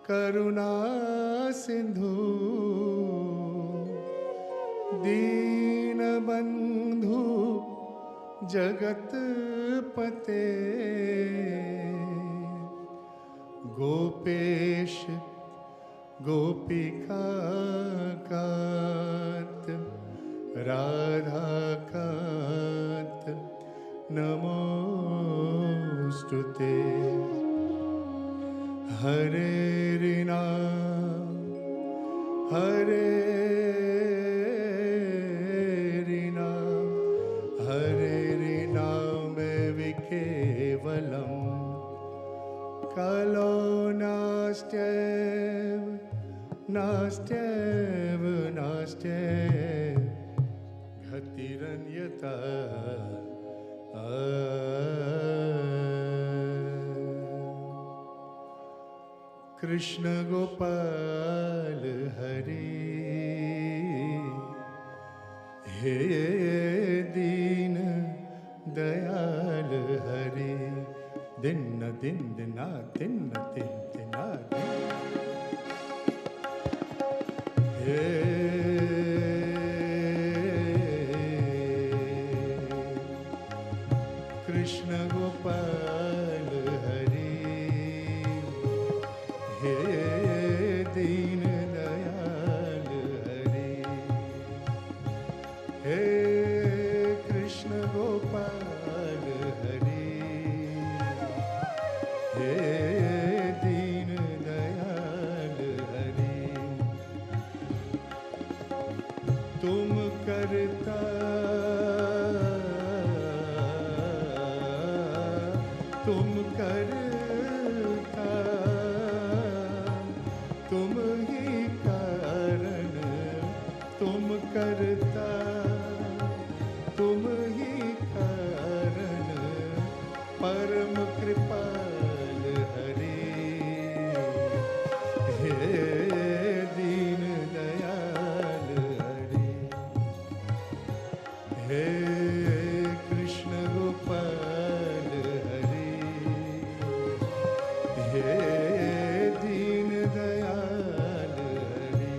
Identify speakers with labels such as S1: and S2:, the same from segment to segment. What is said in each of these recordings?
S1: करुणा सिंधु दीन बंधु जगत पते गोपेश गोपिका कांत राधा कांत नमोस्तुते हरे ऋणा हरे ऋणा हरे ऋणा में विकेवलम कलो नास्त्येव नास्त्येव नास्त्येव घतिरन्यथा कृष्ण गोपाल हरि हे दीन दयाल हरि दिन दिन दिना दिन दिन दिना हे कृष्ण गोपाल हरि हे दीन दयाल हरि हे कृष्ण गोपाल हरि हे दीन दयाल हरि तुम करता तुम करता तुम ही कारण तुम करता तुम ही कारण परम कृपाल हरि हे दीन दयाल हरि हे कृष्ण गोपाल हरि हे दीन दयाल हरि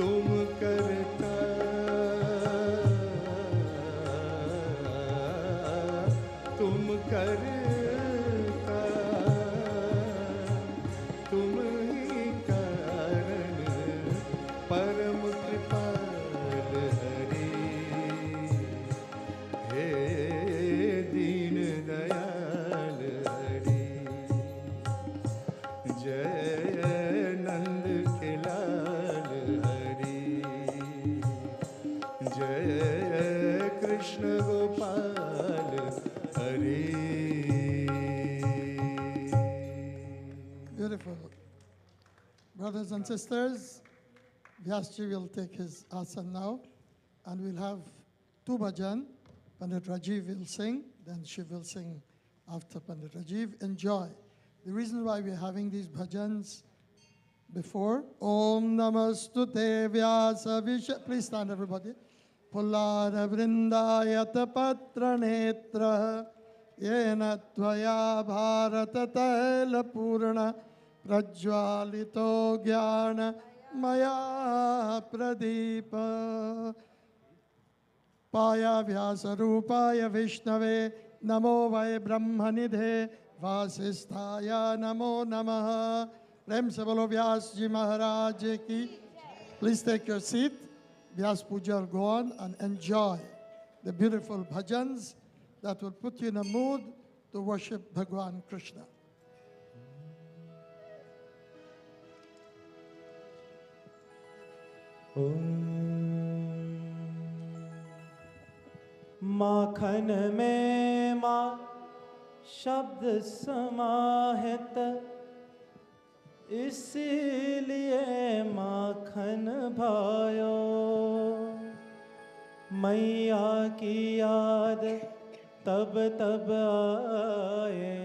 S1: तुम करता, तुम करता, तुम ही कारण परम कृपाल हरि। हे दीन दयाल हरि, जय नंद के लाल हरि, जय Krishna Gopal Hari.
S2: Beautiful. Brothers and sisters, Vyasji will take his asana now, and we'll have two bhajan. Pandit Rajiv will sing, then she will sing after Pandit Rajiv. Enjoy. The reason why we're having these bhajans before, Om Namastute Vyasa Visha, please stand everybody. Pullada Vrindayata Patra Netra, Yena Tvaya Bharata Taila Purana, Prajwalito Jnana Maya Pradipa. Paya Vyasa Rupaya Vishnave, Namo Vai Brahmanidhe, Vasisthaya Namo Namaha. Prem se bolo Vyas Ji Maharaj ki. Please take your seat. Vyas Puja will go on and enjoy the beautiful bhajans that will put you in a mood to worship Bhagwan Krishna.
S3: माखन में माँ शब्द समाहित, इसीलिए माखन भायो। मैया की याद तब तब आए,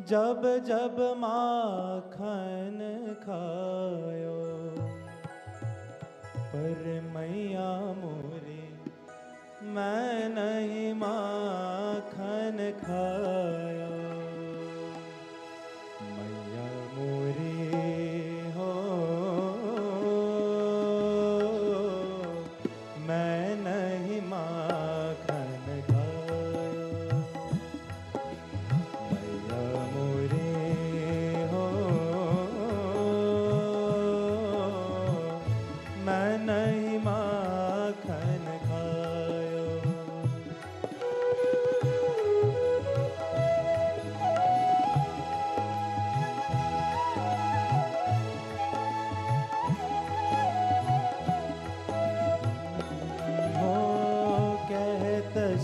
S3: जब जब माखन खायो। पर मैया मोरी मैं नहीं माखन खायो। मैया मोरी हो मैं नहीं माखन खायो। मैया मोरी हो मैं नहीं माखन खायो।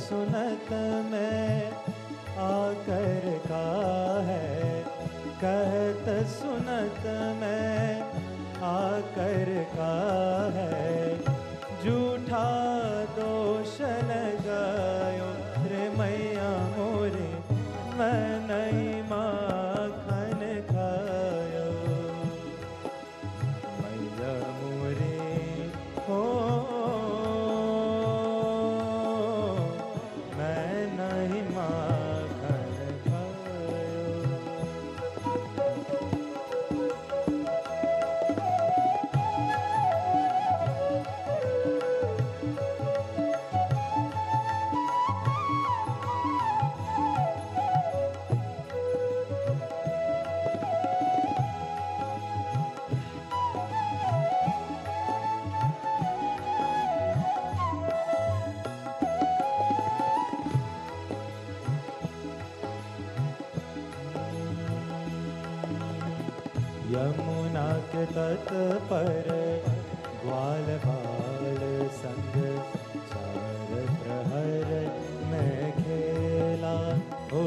S3: सुनत में आकर का है, कहत सुनत में आकर का है। झूठा दोष लगायो रे मैया मोरे, मैं नहीं माखन खायो। मैया मोरे हो यमुना के तट पर ग्वाल बाल संग चार प्रहर में खेला। ओ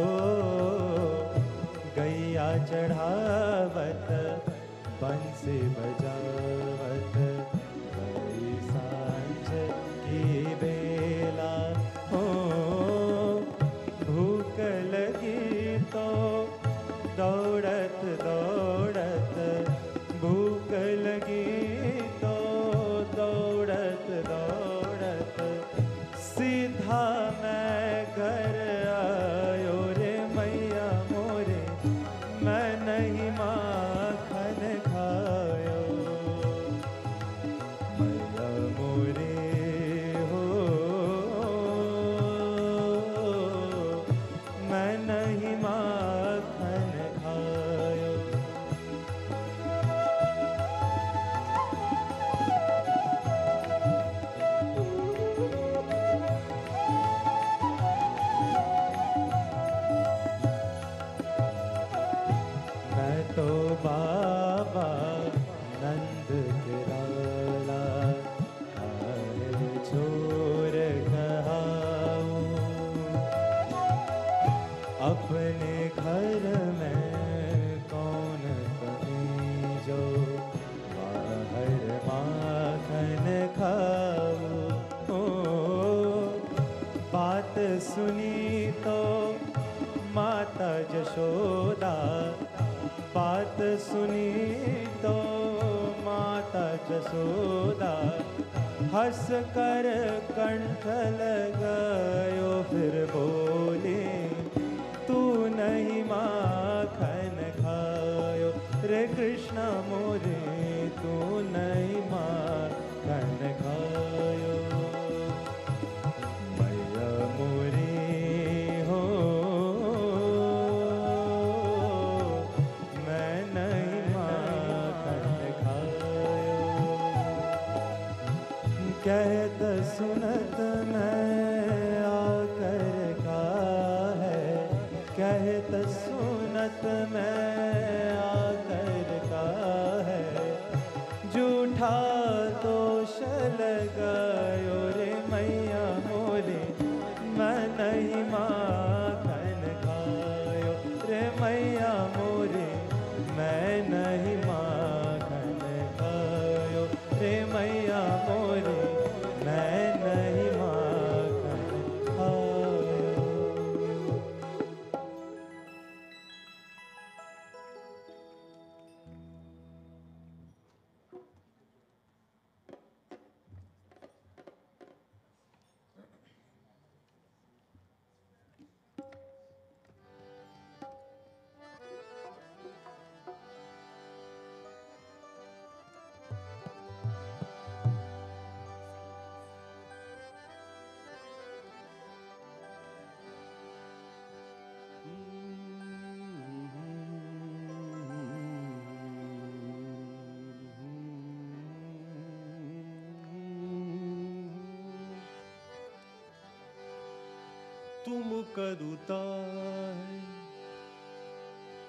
S3: गैया चढ़ावत बंसी बजावत बड़ी सांझ की बेला। ओ भूख लगी तो दौड़त दौड़त, भूख लगी तो दौड़त दौड़त, सीधा मैं घर आयो रे मैया मोरे, मैं नहीं माखन सुनी तो माता जशोदा, बात सुनी तो माता जशोदा, हंस कर कंठ लगायो फिर बोली, तू नहीं माखन खायो रे कृष्ण मोरे, तू नहीं माखन खायो। मैया मोरी हो मैं नहीं माखन खायो। कहत सुनत मैं आकर का है, कहत सुनत मैं आकर का है, झूठा दोष लगायो रे मैया मोरे, मैं नहीं माखन खायो रे मैया मोरे, मैं नहीं माखन खायो रे मैया मोरे, मैं नहीं माखन खायो।
S1: तुम करुता है,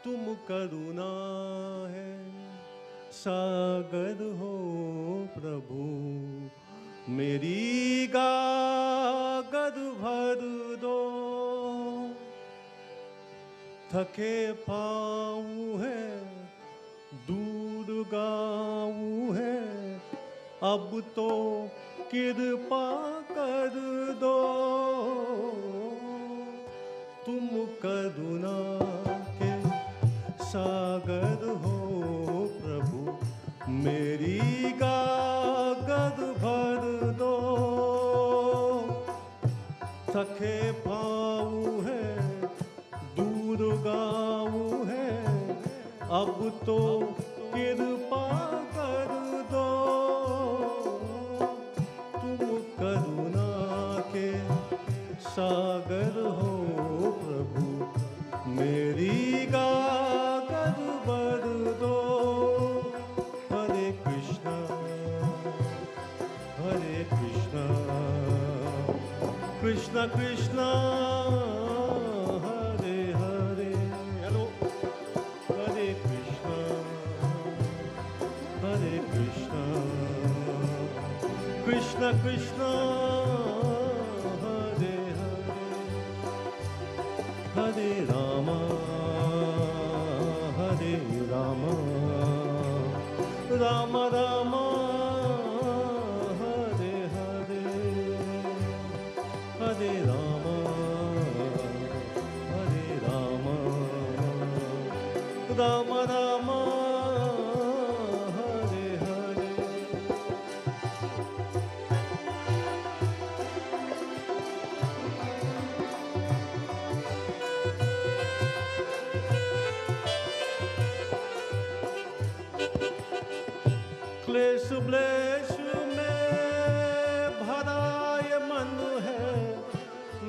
S1: तुम करुणा है, सागर हो प्रभु, मेरी गागर भर दो। थके पाँव है, दूर गाँव है, अब तो कृपा कर दो। तुम करुणा के सागर हो प्रभु, मेरी गागर भर दो। थके पाँव है, दूर गाँव है, अब तो कृपा कर दो। तुम करुणा के सागर हो प्रभु, मेरी गागर भर दो। हरे कृष्णा कृष्णा कृष्णा हरे हरे। हेलो। हरे कृष्णा कृष्णा कृष्णा हरे हरे। हरे राम राम राम हरे हरे। हरे राम राम राम हरे हरे। क्लेश ब्लेश में भरा ये मन है,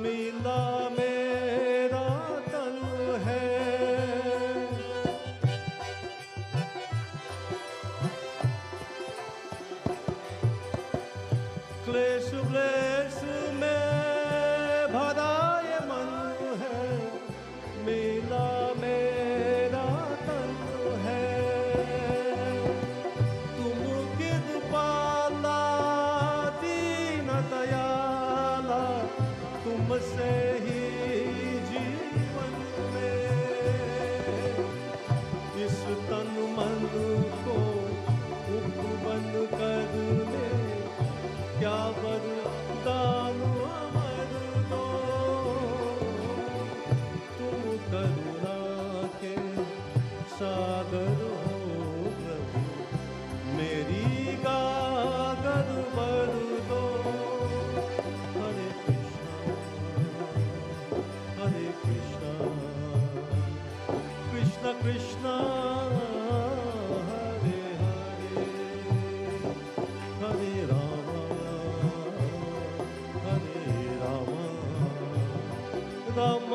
S1: मिला मेरा तन है। क्लेश ब्लेश में भरा ये मन है, मिला मेरा तन है। तुम कृपाला दीन दयाला, तुमसे ही जीवन में इस तन मन को उपवन कर ले, क्या वरदान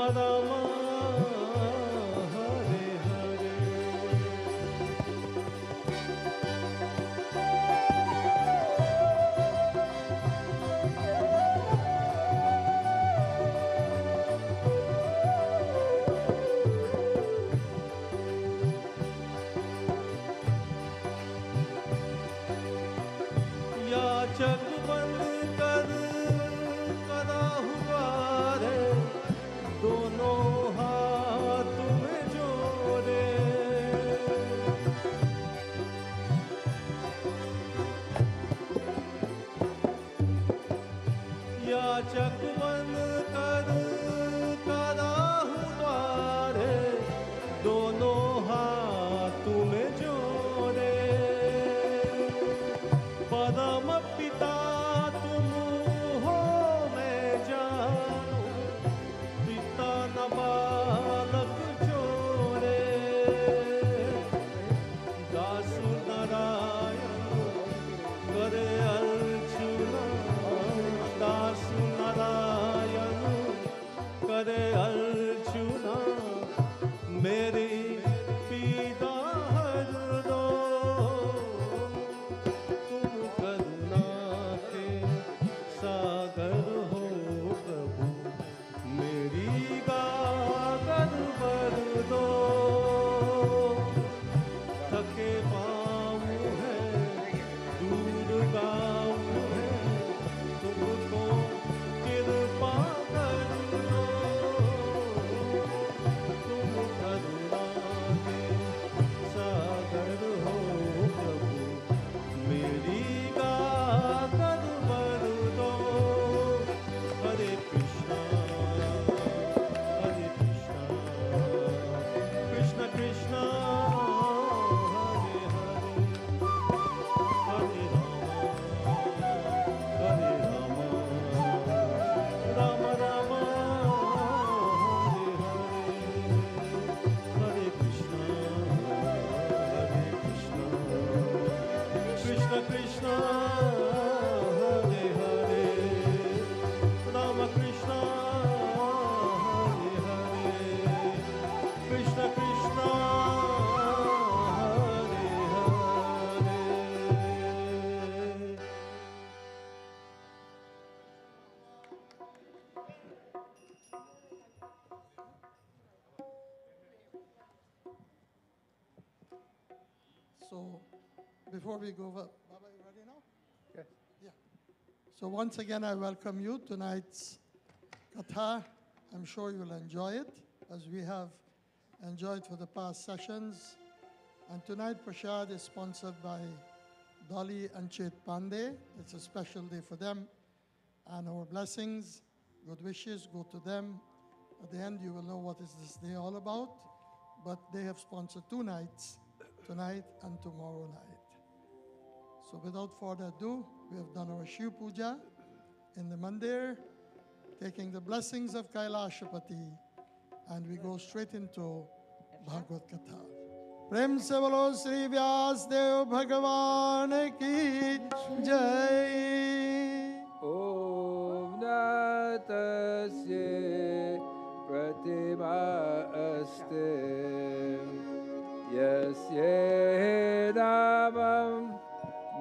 S1: Rama Hare Hare. याचक बन कर करा हुआ रे, दोनों हाथ में जोड़े। याचक बन कर करा हुआ रे, दोनों हाथ में जोड़े। परम पिता तुम हो मैं जानू, पिता न बालक जोड़े। दासु नारायण करे अर्चना, दासु नारायण करे अर्चना। मेरी पीड़ा हर दो, तुम करुणा के सागर हो प्रभु। मेरी गागर भर दो, थके पाँव है दूर गाँव है, तुमको कृपा कर दो। तुम करुणा के सागर हो प्रभु। मेरी गागर भर दो। हरे कृष्णा कृष्ण कृष्णा हरे हरे, हरे राम राम राम हरे हरे। हरे Krishna Krishna Krishna Hare Hare, Ram Krishna Hare Hare, Krishna Krishna Hare Hare.
S2: So, before we go over, Baba, you ready now? Yes. Yeah. So once again, I welcome you tonight's Katha. I'm sure you'll enjoy it, as we have enjoyed for the past sessions. And tonight, Prashad is sponsored by Dolly and Chet Pandey. It's a special day for them. And our blessings, good wishes go to them. At the end, you will know what is this day all about. But they have sponsored 2 nights, tonight and tomorrow night. So without further ado, we have done our Shiv Puja in the Mandir, taking the blessings of Kailashapati, and we go straight into Bhagvat Katha. Prem se bolo Sri Vyas Dev Bhagavan ki Jai.
S4: Om Natasya Pratima Aste Yasya Namam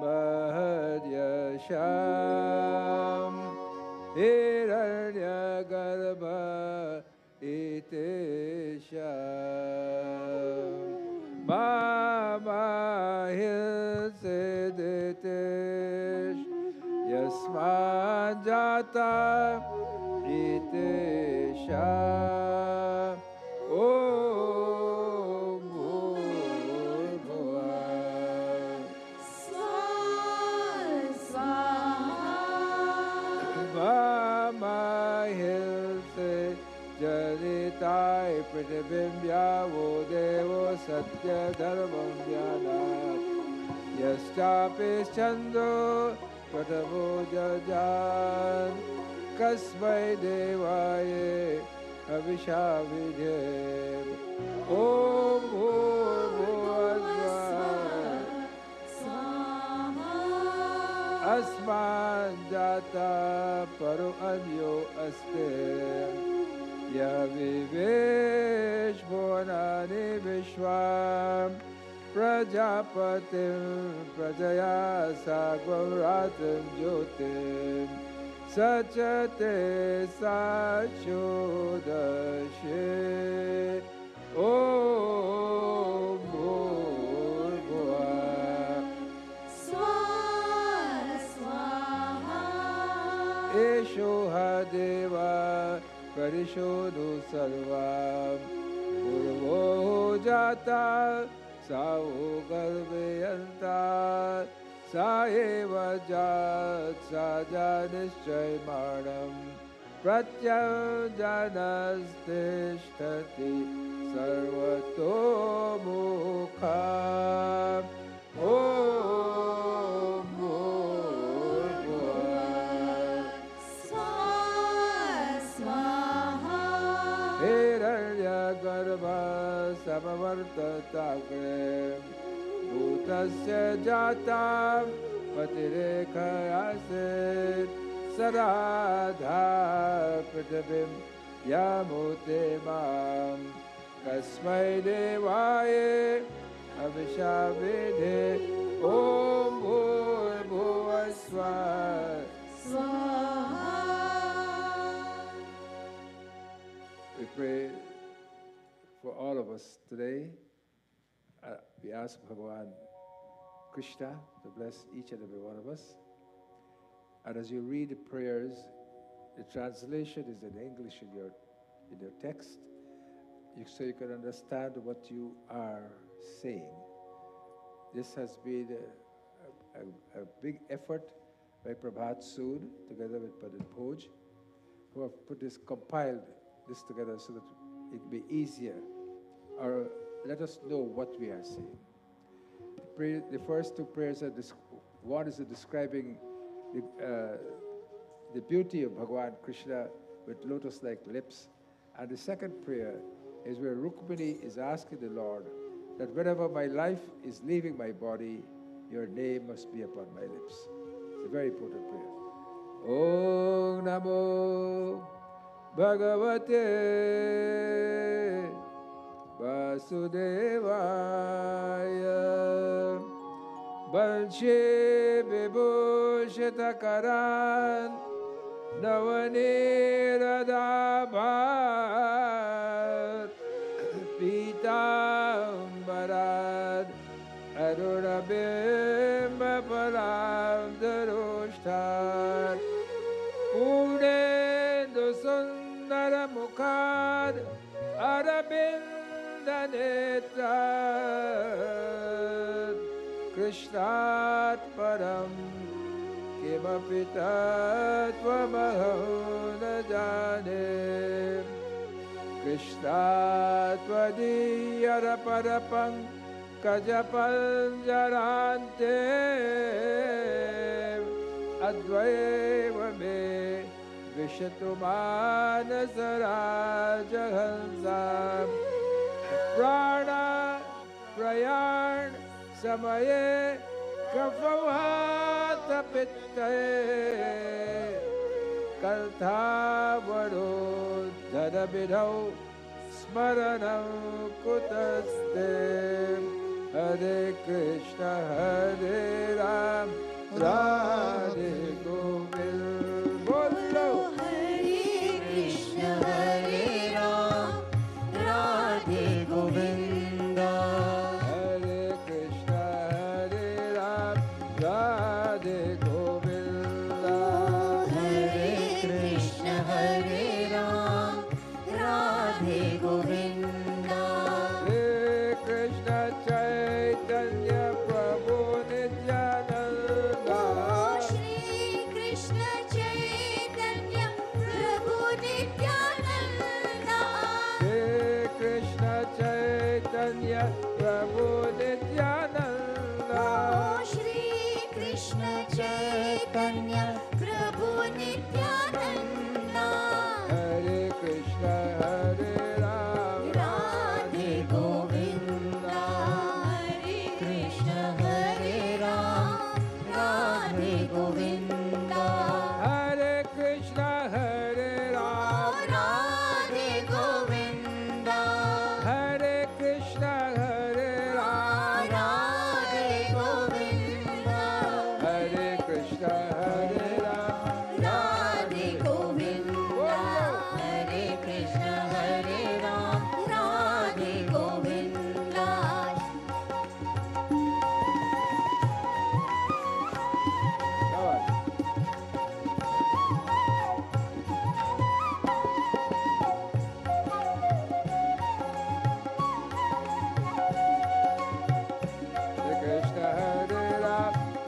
S4: Mahadyasham Hiranya Garbha Itesham Mama Hilsiditesh Yasman Jata Itesham Om Bhurbhuva Mama Hilse Janitai Pritibhimbya Vodevo Satya Dharmam Vyanat Yaschapis Chando Pratavo Jajan Kasmai Devaye Avishavidhe Om Bhurbhuvasva अस्मान् जाता परो अन्यो अस्ते यविवेश भुवनानि विश्वां प्रजापतिं प्रजया साग्वं रातं ज्योतिं सचते साचोदशे ॐ भूर्भुवः एषो ह देवा परिशोधु सर्वां पूर्वो जाता सावो गर्भयन्ता सा एव जात् सा निश्चयमाणं प्रत्यञ्जनस्तिष्ठति सर्वतोमुखा ॐ हिरण्यगर्भः समवर्तताग्रे भूतस्य जाता पतिरेखयासीत् सराधा पृथिवीं यामुते मां कस्मै देवाय अभिशाविधे ॐ भूर्भुवः स्वः We pray for all of us today. We ask Bhagwan Krishna to bless each and every one of us. And as you read the prayers, the translation is in English in your text, so you can understand what you are saying. This has been a big effort by Prabhat Sood together with Padit Bhoj, who have compiled this together so that it will be easier, or let us know what we are saying. The first two prayers are one is describing the beauty of Bhagwan Krishna with lotus-like lips, and the second prayer is where Rukmini is asking the Lord that whenever my life is leaving my body, your name must be upon my lips. It's a very important prayer. Om Namo Bhagavate Vasudevaya Balshe Vibhushitakaran Navaniradabat Pitambarad Arunabimba Param Darushtar Purendu Sundara Mukhad Arabinda Netrad Krishnat Param Kimapi Tattvamaham न जाने कृष्णात्वदीयर परपङ्कजपञ्जरान्ते अद्वैव मे विशतु मानसराजहंसा प्राण प्रयाण समये कफवात पित्ते कल्थावरोद्धरविधौ स्मरणं कुतस्ते हरे कृष्ण हरे राम राधे गोविंद बोलो
S5: हरे कृष्ण हरे राम राधे गोविंद
S4: हरे कृष्ण हरे राम राधे गोविंद
S5: हरे कृष्ण हरे राम राधे गोविंद
S4: हरे कृष्ण चैतन्य प्रभु नित्यानंद
S5: श्री कृष्ण चैतन्य प्रभु नित्यानंद
S4: हरे कृष्ण चैतन्य प्रभु नित्यानंद
S5: श्री कृष्ण चैतन्य प्रभु नित्यानंद
S4: हरे कृष्ण हरे राम
S5: राधे गोविंद हरे कृष्ण हरे Ram Radhe Govind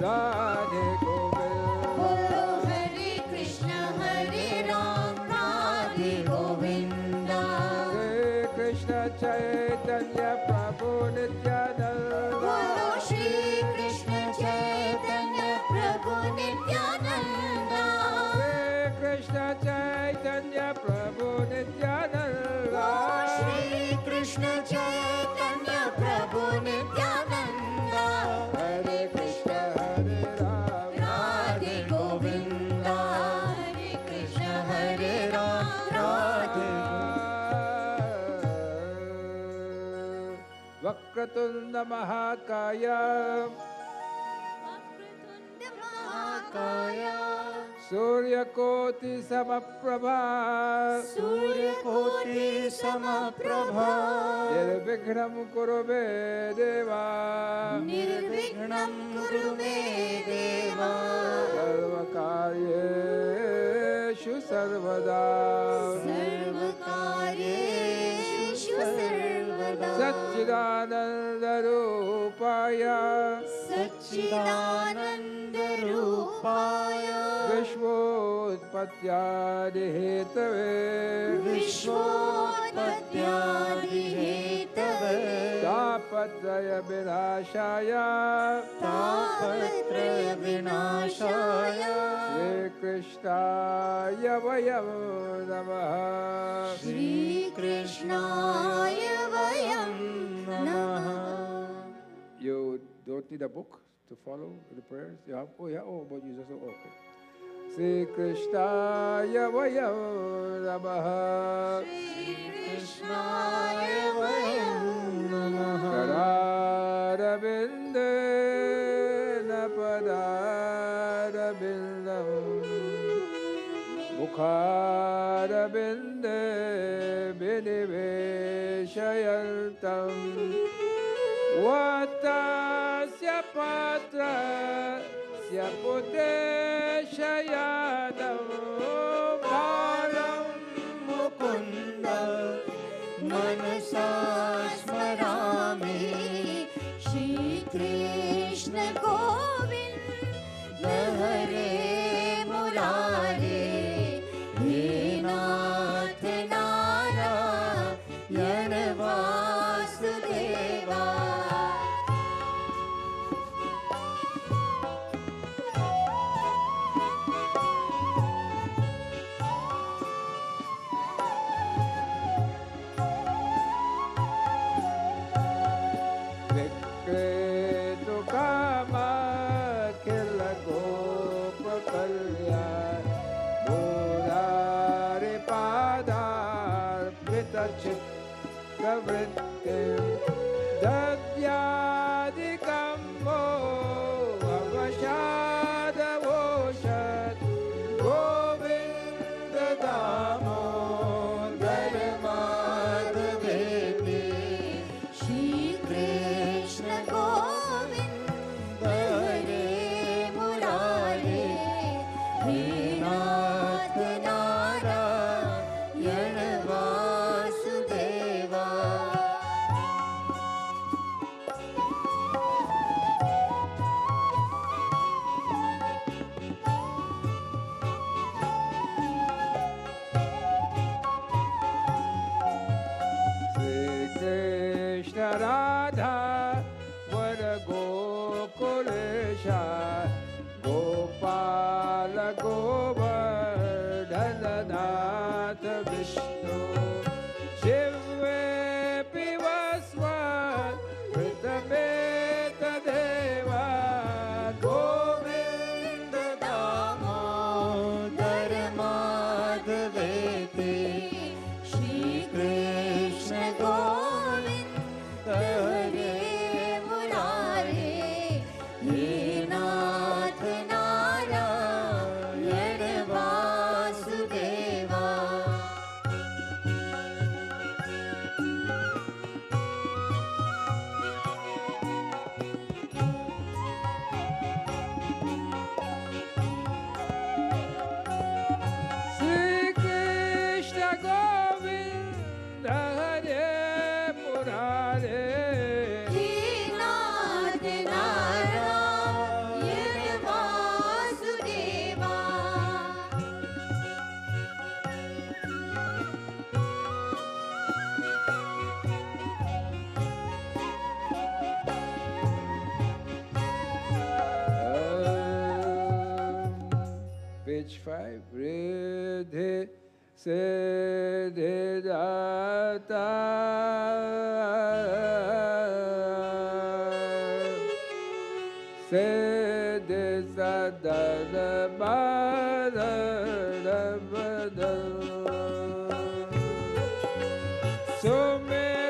S4: Radhe Govinda.
S5: Bolo Hare Krishna Hare Ram Radhe Govinda.
S4: Shri Krishna Chaitanya Prabhu Nityananda.
S5: Bolo Shri Krishna Chaitanya Prabhu Nityananda.
S4: Shri Krishna Chaitanya Prabhu Nityananda.
S5: Oh Shri Krishna Chaitanya Prabhu Nityananda.
S4: Hare Krishna Hare Ram.
S5: Radhe Govinda. Hare Krishna Hare Ram Radhe
S4: Vakratunda Mahakaya
S5: Vakratunda Mahakaya.
S4: Surya Koti Samaprabha
S3: Surya Koti Samaprabha
S4: Nirvighram Kurume Deva
S5: Nirvignam Kuru Me Deva.
S4: Sarvakaryeshu Sarvada
S5: Sarvakaryeshu Sarvada.
S4: Satchidananda Rupaya
S5: Satchidananda Rupaya.
S4: Vishwotpatyadi Hetave
S5: Vishwotpatyadi Hetave.
S4: Tapatraya Vinashaya
S5: Tapatraya Vinashaya.
S4: Shri Krishnaya Vayam Namaha.
S5: Shri Krishnaya Vayam Namaha.
S4: You don't need a book to follow the prayers? You have? Oh, yeah. Oh, but you just, okay. Shri Krishnaya Vayam Namaha.
S5: Shri Krishnaya Vayam Namaha.
S4: Karadabinde Napadarabindam Mukharabinde Biniveshayantam Vatasya Patra Syaputeshayanam Bharam
S5: Mukunda Manasa Smarami. Shri Krishna Govinda Hare Murari. He Nath Narayana Vasudeva.
S4: Vikretu Kama Kila Gopakalya Murari Padar Pitachit Kavritim Dadyadikammo Avashada Voshat Govinda Damo Dharmadaveti.
S5: Shri Krishna Govinda Hare Murari. He Nath Narayana Vasudeva.
S4: Shri Krishna Radha Vara Gokulesha Gopala Govardhana Nath Vishnu Shiva Pivasva Pritameta Deva Govinda
S5: Damodar Madhaveti. Shri Krishna Govinda Hare Murari. He Nath
S4: 5. Riddhi Siddhi Data Siddhi Sadada Bada Bada Sumera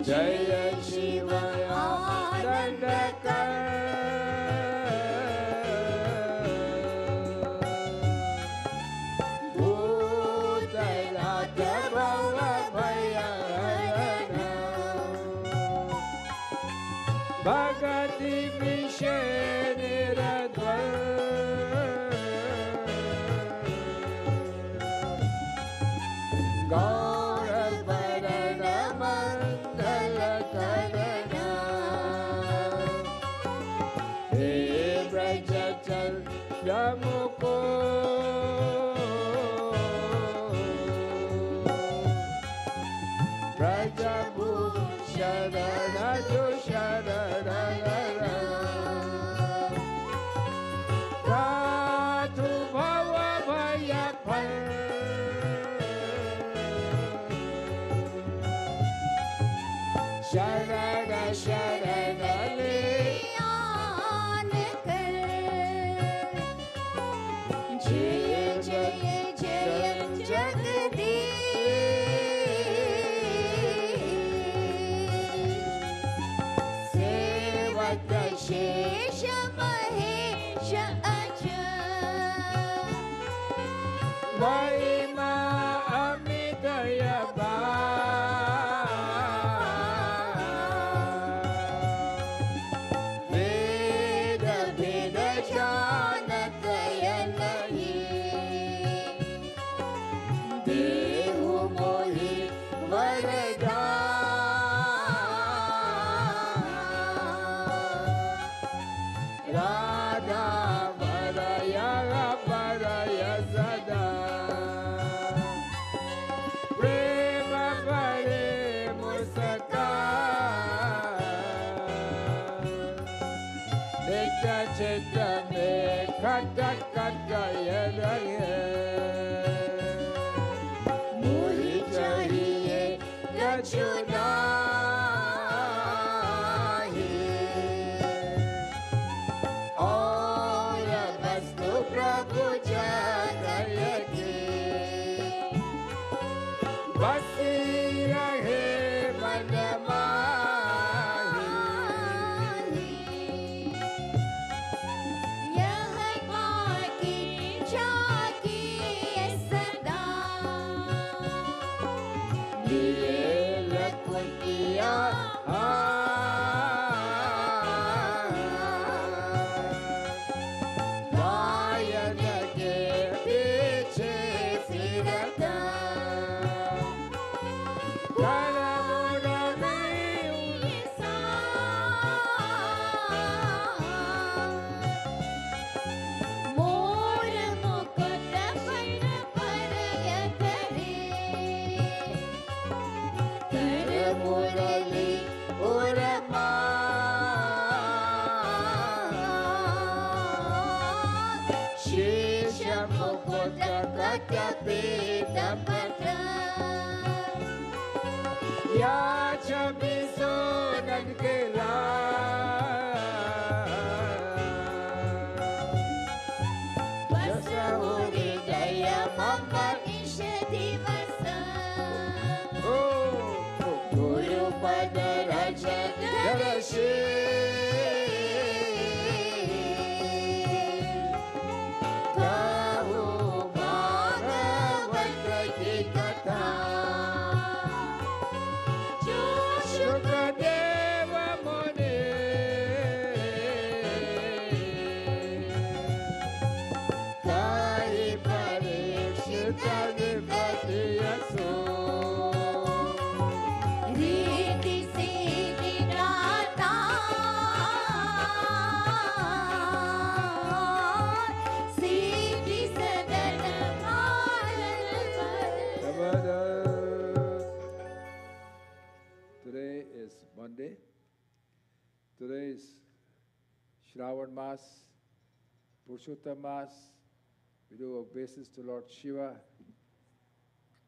S4: Jaya Shiva Dandaka Bhutarata Bhava Bhayarana Bhagati Vishenirada Yamoko Rajabu Sharanadu Sharanara Ratu Bhava Bhayapal Sharana Sharanale
S5: शेष महेश अजय
S4: महिमा अमितय वेद भेद जानत नहीं देहु मोहि वरदान Chitta me kata kata yadaye Mohi chahiye yachunahi Aur vastu prabhu janaya ki Basi rahe manama Ya chabiso nankela Basa hori daya mama ishe divasa Guru pada raja
S5: कहो भागवत की कथा जो
S4: सुखदेव मुनि
S5: काई परीक्षित अधिपति असो रीति सीधी दाता सीधी सदन भारत पर
S4: Today is Monday. Today is Shravan Mas, Purushottam Mas. We do obeisance to Lord Shiva.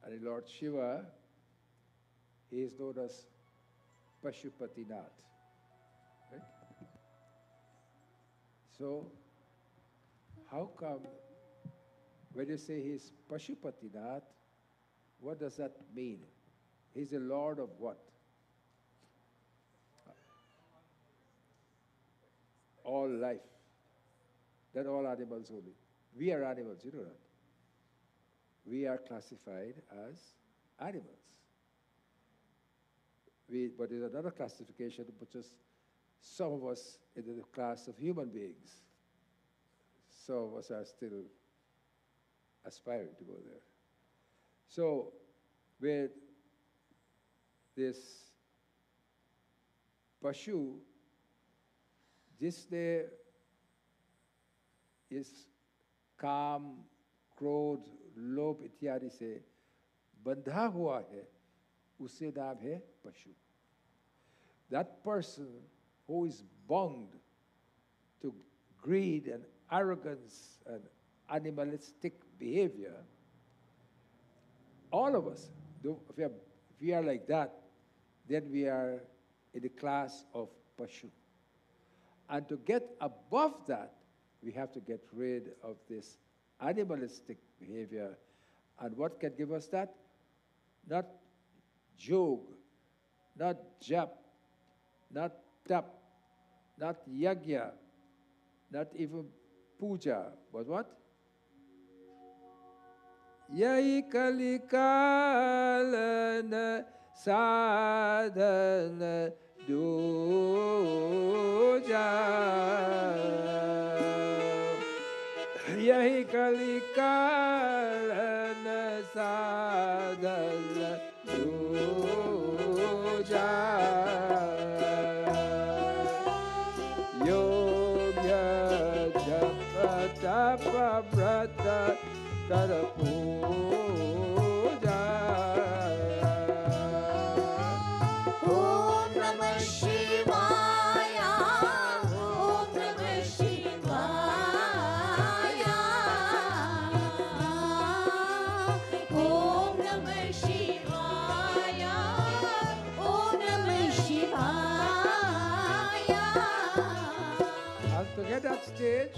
S4: And Lord Shiva, he is known as Pashupatinath. Right? So, how come when you say he is Pashupatinath, what does that mean? He's the Lord of what? All life. Not all animals only. We are animals, you know that. We are classified as animals. But there's another classification that puts us, some of us in the class of human beings. Some of us are still aspiring to go there. So, with this Pashu, जिसने इस काम, क्रोध, लोभ इत्यादि से बंधा हुआ है, उसे नाम है पशु. That person who is bound to greed and arrogance and animalistic behavior, all of us, if we are like that, then we are in the class of Pashu. And to get above that, we have to get rid of this animalistic behavior. And what can give us that? Not jog, not jap, not tap, not yagya, not even puja, but what? Yai kalikalana sadhana दूजा यही कलिकाल साधन दूजा योग्य जप तप व्रत कर पूजा
S5: ओम नमः शिवाय ओम नमः शिवाय ओम नमः शिवाय ओम नमः शिवाय.
S4: And to get that stage,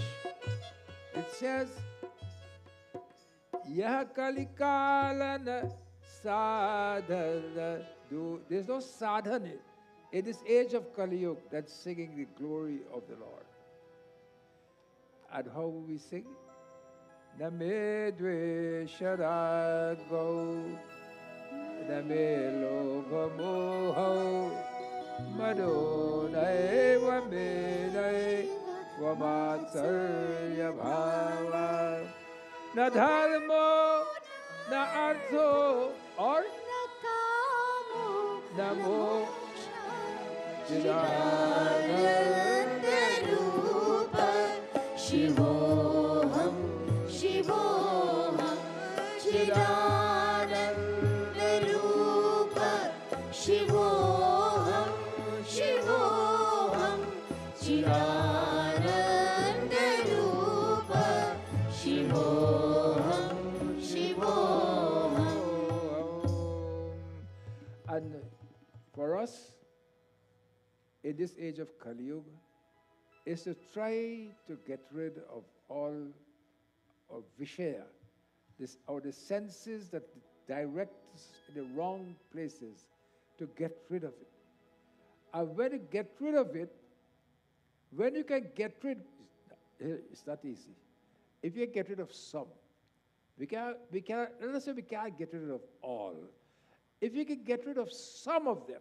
S4: it says, Yah kalikalana sadhana. There's no sadhana in this age of Kali Yuga that's singing the glory of the Lord. And how will we sing? Name dvesharago, name logamoho, madonai vamenai, vamatsarya bhava. Na dharmo, na artho, or Namo
S5: चिदानंद रूप शिवोहम शिवोहम चिदानंद रूप शिवोहम शिवोहम चिदानंद रूप शिवोहम शिवोहम.
S4: And for us, in this age of Kali Yuga, is to try to get rid of all of Vishaya, or the senses that direct us in the wrong places, to get rid of it. And when you get rid of it, when you can get rid, it's not easy. If you get rid of some, let us say we can't get rid of all. If you can get rid of some of them,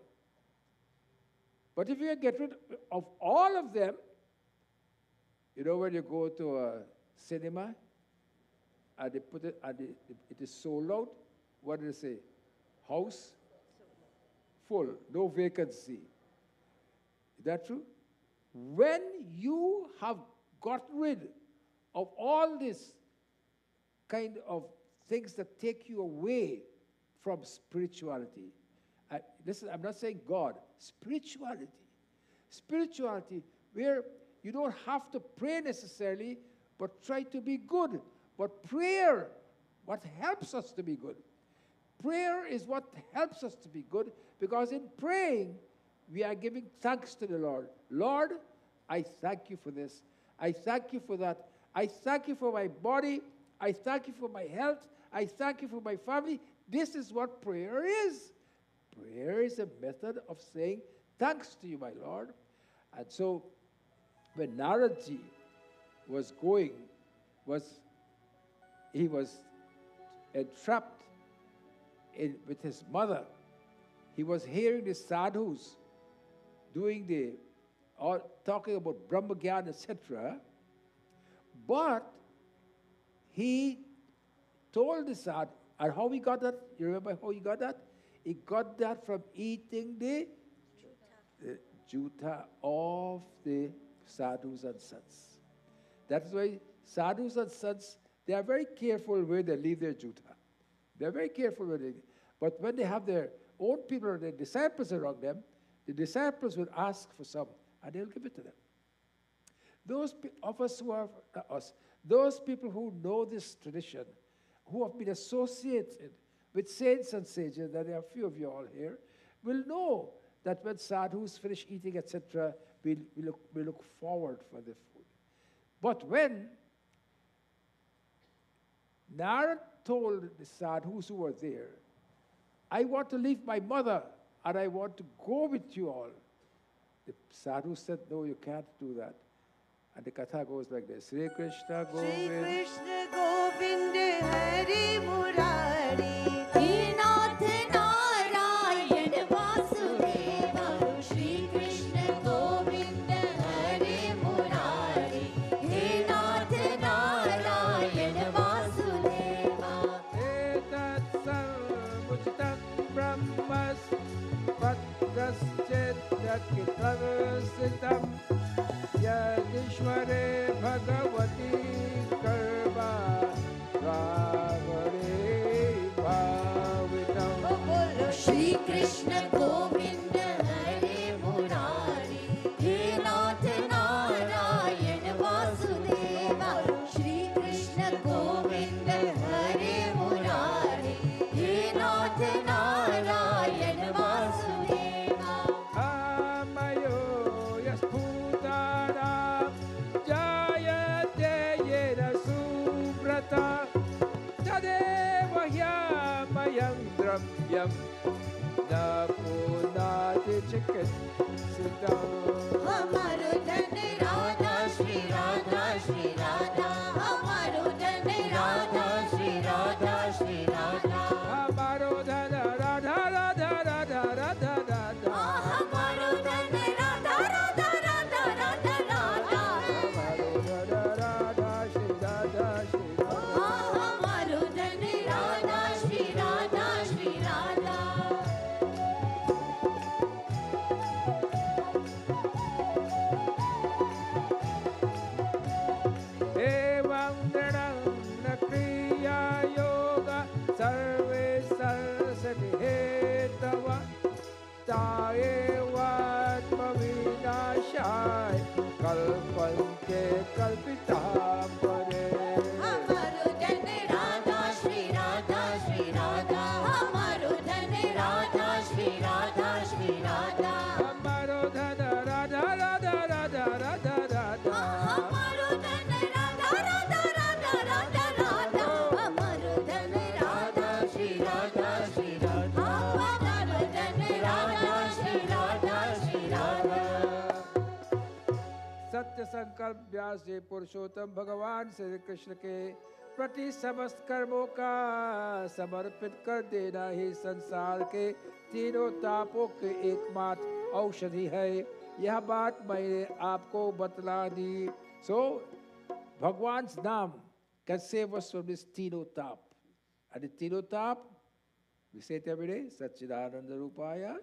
S4: but if you can get rid of all of them, you know when you go to a cinema and they put it, and it is sold out, what do they say? House? Full, no vacancy. Is that true? When you have got rid of all this kind of things that take you away from spirituality. Listen, I'm not saying God, spirituality. Spirituality where you don't have to pray necessarily, but try to be good. But prayer, what helps us to be good? Prayer is what helps us to be good, because in praying, we are giving thanks to the Lord. Lord, I thank you for this. I thank you for that. I thank you for my body. I thank you for my health. I thank you for my family. This is what prayer is. Prayer is a method of saying thanks to you, my Lord. And so when Naradji was going, he was entrapped with his mother. He was hearing the sadhus doing talking about Brahmagyan, etc. But he told the sadhu, and how he got that? You remember how he got that? He got that from eating the juta of the sadhus and sants. That's why sadhus and sants, they are very careful where they leave their juta. They're very careful where they. But when they have their own people or their disciples around them, the disciples will ask for some, and they'll give it to them. Those of us who are us, those people who know this tradition, who have been associated with saints and sages, and there are a few of you all here, will know that when sadhus finish eating, etc., we look forward for the food. But when Narad told the sadhus who were there, I want to leave my mother and I want to go with you all, the sadhu said, no, you can't do that. And the Katha goes like this. Sri Krishna Govind.
S5: Shri Krishna Govind Hari Murari. He Nath Narayan Vasudeva. Shri Krishna Govind Hari Murari. He Nath Narayan Vasudeva.
S4: Etat sarvuchitam brahmas patraschet yakitavasitam Yadishware Bhagavati Karma Ravare Bhavitam.
S5: Shri Krishna Govind Hari Murari. He Nath Narayan Vasudeva. Shri Krishna Govind Hari Murari. He Nath Narayan Vasudeva.
S4: Amayo Yasputara Jayate Yena Subrata Tadeva Yamayam Dravyam Napunati Chikat Siddham.
S5: हमारो धन राधा श्री राधा श्री राधा. हमारो धन Radha Shri Radha Shri Radha.
S4: Amaro Dada Radha Radha Radha Radha Radha.
S5: हमारो धन Radha Radha Radha Radha Radha.
S4: Amaro Dada Radha Shri Radha Shri Radha.
S5: हमारो धन Radha Shri Radha Shri Radha.
S4: Evam Dranam Kriya Yoga Sarve Sarasati Hetava Taevat Mavinashai Kalpante Kalpitapare.
S5: हमारो धन राधा श्री राधा श्री राधा. हमारो धन Radha Shri Radha Shri Radha.
S4: Amaro Dada Radha Radha Radha Radha Radha.
S5: हमारो धन राधा राधा राधा राधा राधा. हमारो धन राधा श्री राधा श्री राधा. हमारो धन राधा श्री राधा श्री राधा.
S4: सत्य संकल्प व्यास जी पुरुषोत्तम भगवान श्री कृष्ण के प्रति समस्त कर्मों का समर्पित कर देना ही संसार के तीनों तापों के एकमात्र औषधि है। यह बात मैंने आपको बतला दी। So, Bhagwan's name can save us from this tino tap. And the tino tap, we say it every day, Satchidananda Rupaya,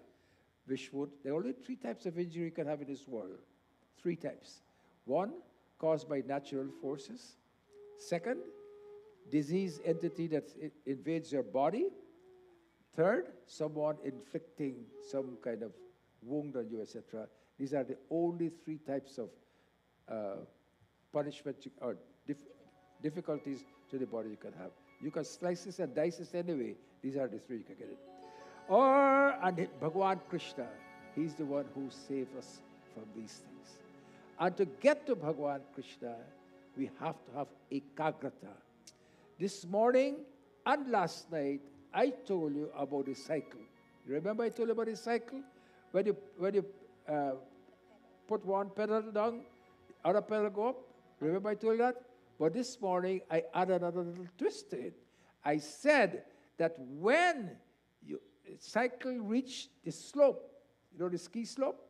S4: Vishnu. There are only 3 types of injury you can have in this world. 3 types. 1, caused by natural forces. 2nd, disease entity that invades your body. 3rd, someone inflicting some kind of wound on you, etc. These are the only 3 types of punishment or difficulties to the body you can have. You can slice this and dice this anyway. These are the 3 you can get it. And Bhagwan Krishna, he's the one who saved us from these things. And to get to Bhagwan Krishna, we have to have ekagrata. This morning and last night, I told you about the cycle. You remember I told you about the cycle? When you put one pedal down, other pedal go up. Remember I told you that? But this morning, I added another little twist to it. I said that when you cycle reach the slope, you know, the ski slope,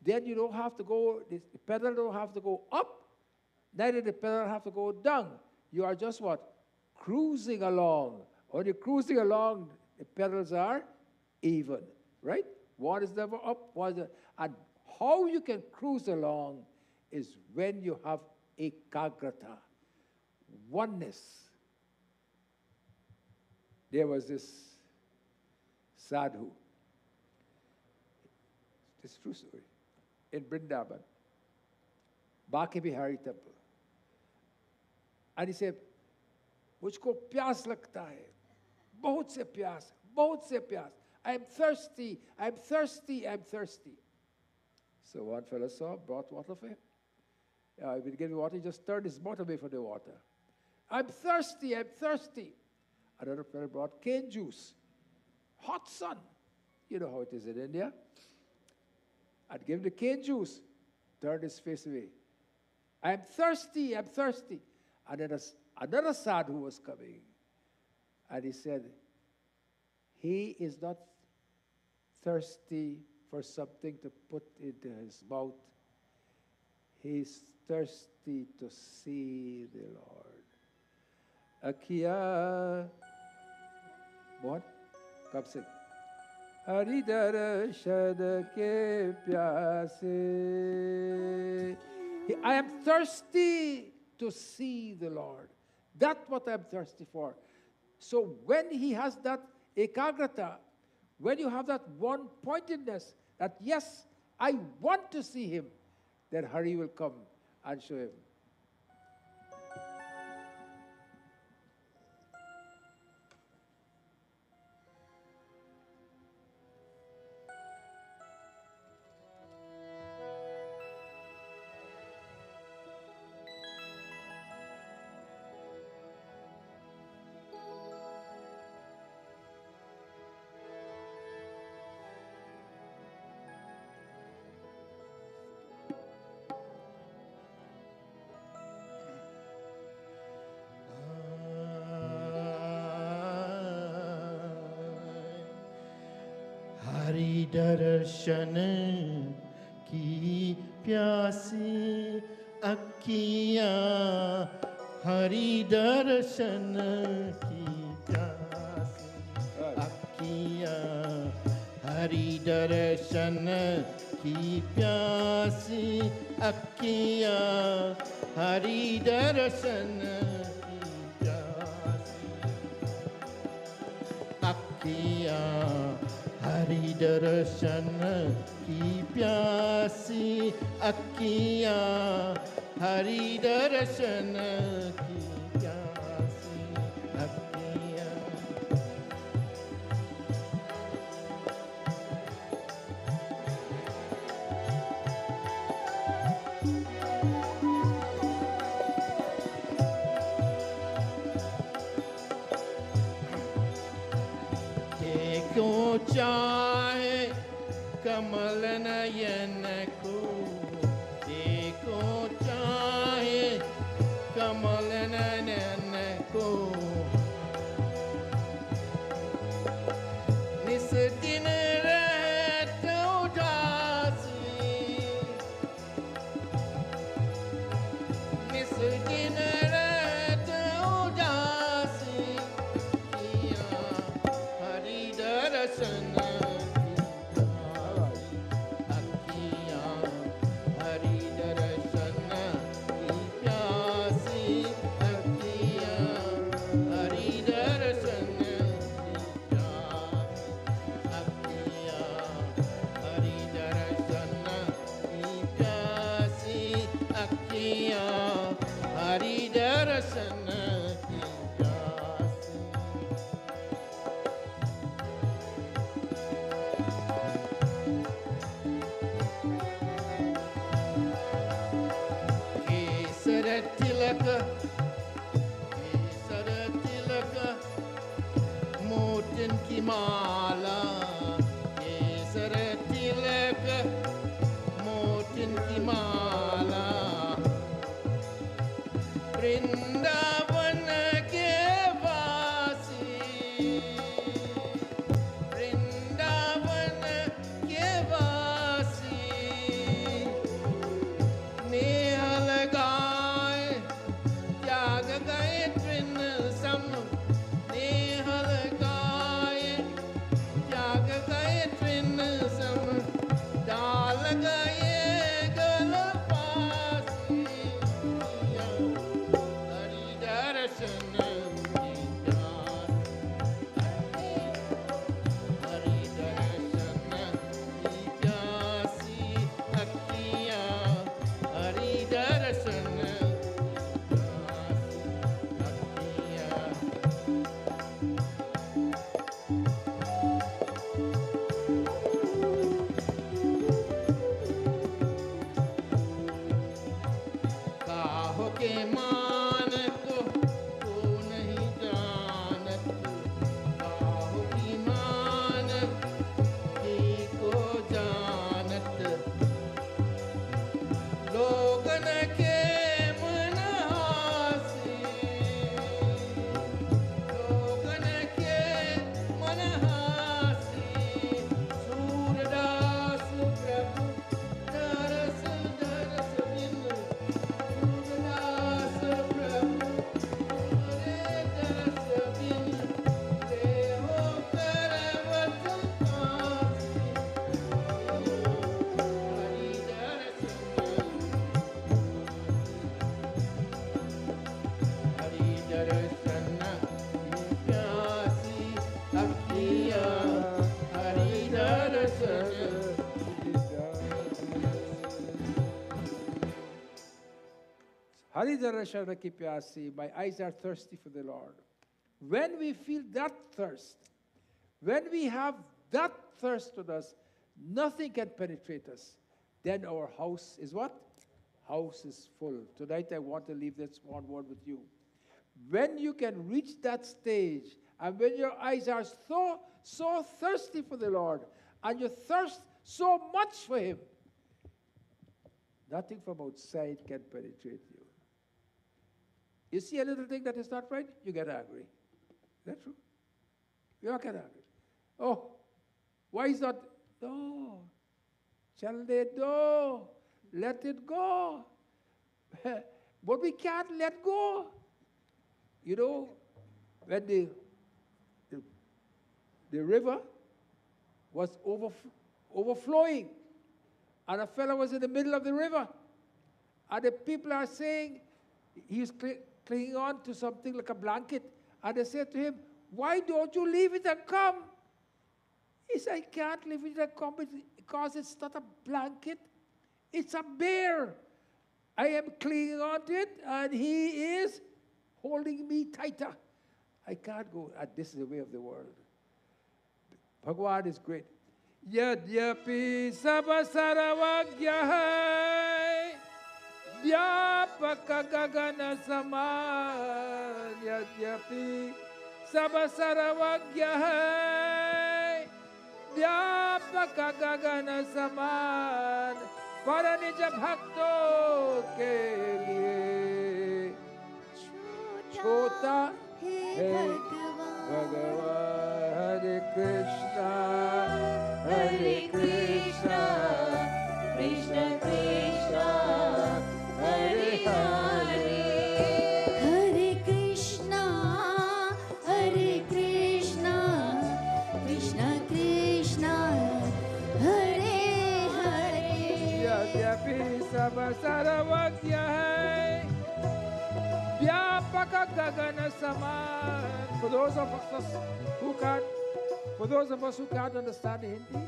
S4: then you don't have to go, the pedal don't have to go up, neither the pedal have to go down. You are just what? Cruising along. When you're cruising along, the pedals are even, right? One is never up, one is never, and how you can cruise along is when you have ekagrata, oneness. There was this sadhu, this is true story, in Vrindavan, Baki Bihari temple. And he said, मुझको प्यास लगता है, बहुत से प्यास, बहुत से प्यास. I am thirsty, I am thirsty, I am thirsty. So one fellow saw, brought water for him. If he gave him water, he just turned his mouth away from the water. I'm thirsty, I'm thirsty. Another fellow brought cane juice. Hot sun. You know how it is in India. I'd give him the cane juice, turned his face away. I'm thirsty, I'm thirsty. And then another sadhu was coming. And he said, he is not thirsty for something to put into his mouth. He's thirsty to see the Lord. Akhiya, what? Come sing. Hari darshad ke pyase. I am thirsty to see the Lord. That's what I'm thirsty for. So when he has that ekagrata, when you have that one-pointedness, that yes, I want to see him, then Hari will come and show him.
S1: Hari दर्शन की प्यासी अखियाँ हरि दर्शन की प्यासी अखियाँ हरि दर्शन की प्यासी अखियाँ हरि दर्शन की प्यासी अखियाँ हरि दर्शन की प्यासी अखियाँ हरि दर्शन की प्यासी अखियाँ देखो चाहे कमल नयन को देखो कमल नयन को निस दिन रहत उदासी निस दिन रहत उदासी किया हरि दर्शन मोतिन की माला केसर तिलक मोतिन की माला वृंदावन के वासी वृंदावन के वासी नेह लगाए त्याग गए त्रिन सम नेह लगाए त्याग गए त्रिन सम डाल गए गल पासी हरि दर्शन की प्यासी हरि दर्शन की प्यासी अखियाँ हरि दर्शन काहो के मान को नहीं जानत काहो की मान की को जानत लोगन के मन हासी लोगन के मन हासी सूरदास प्रभु दरस दरस बिन सूरदास प्रभु रे दरस बिन देहो करवत कासी हरि दर्शन की प्यासी अखियाँ हरि दर्शन
S4: Hari Darashana ki pyasi, my eyes are thirsty for the Lord. When we feel that thirst, when we have that thirst on us, nothing can penetrate us. Then our house is what? House is full. Tonight I want to leave this one word with you. When you can reach that stage, and when your eyes are so thirsty for the Lord, and you thirst so much for Him, nothing from outside can penetrate you. You see a little thing that is not right, you get angry. Is that true? You all get angry. Oh, why is that? No. Shall they do? Let it go. But we can't let go. You know, when the river was overflowing, and a fellow was in the middle of the river, and the people are saying, he's clinging on to something like a blanket, and they said to him, why don't you leave it and come? He said, I can't leave it and come because it's not a blanket, it's a bear. I am clinging on to it, and he is holding me tighter. I can't go. And this is the way of the world. Bhagavad is great. Yadyapi sabasaravagyahai vyapaka gagana saman Yadyapi sabasaravagyahai vyapaka gagana saman पर निज भक्तों के लिए Chota,
S5: हे
S4: Hey
S5: भगवान
S4: Bhagavan, Hare Krishna,
S5: हरे कृष्णा कृष्ण कृष्ण हरे हरे हरे कृष्णा कृष्ण कृष्ण हरे हरे
S4: यद्यपि सब सर्वज्ञ है, व्यापक गगन समान. For those of us who can't understand Hindi,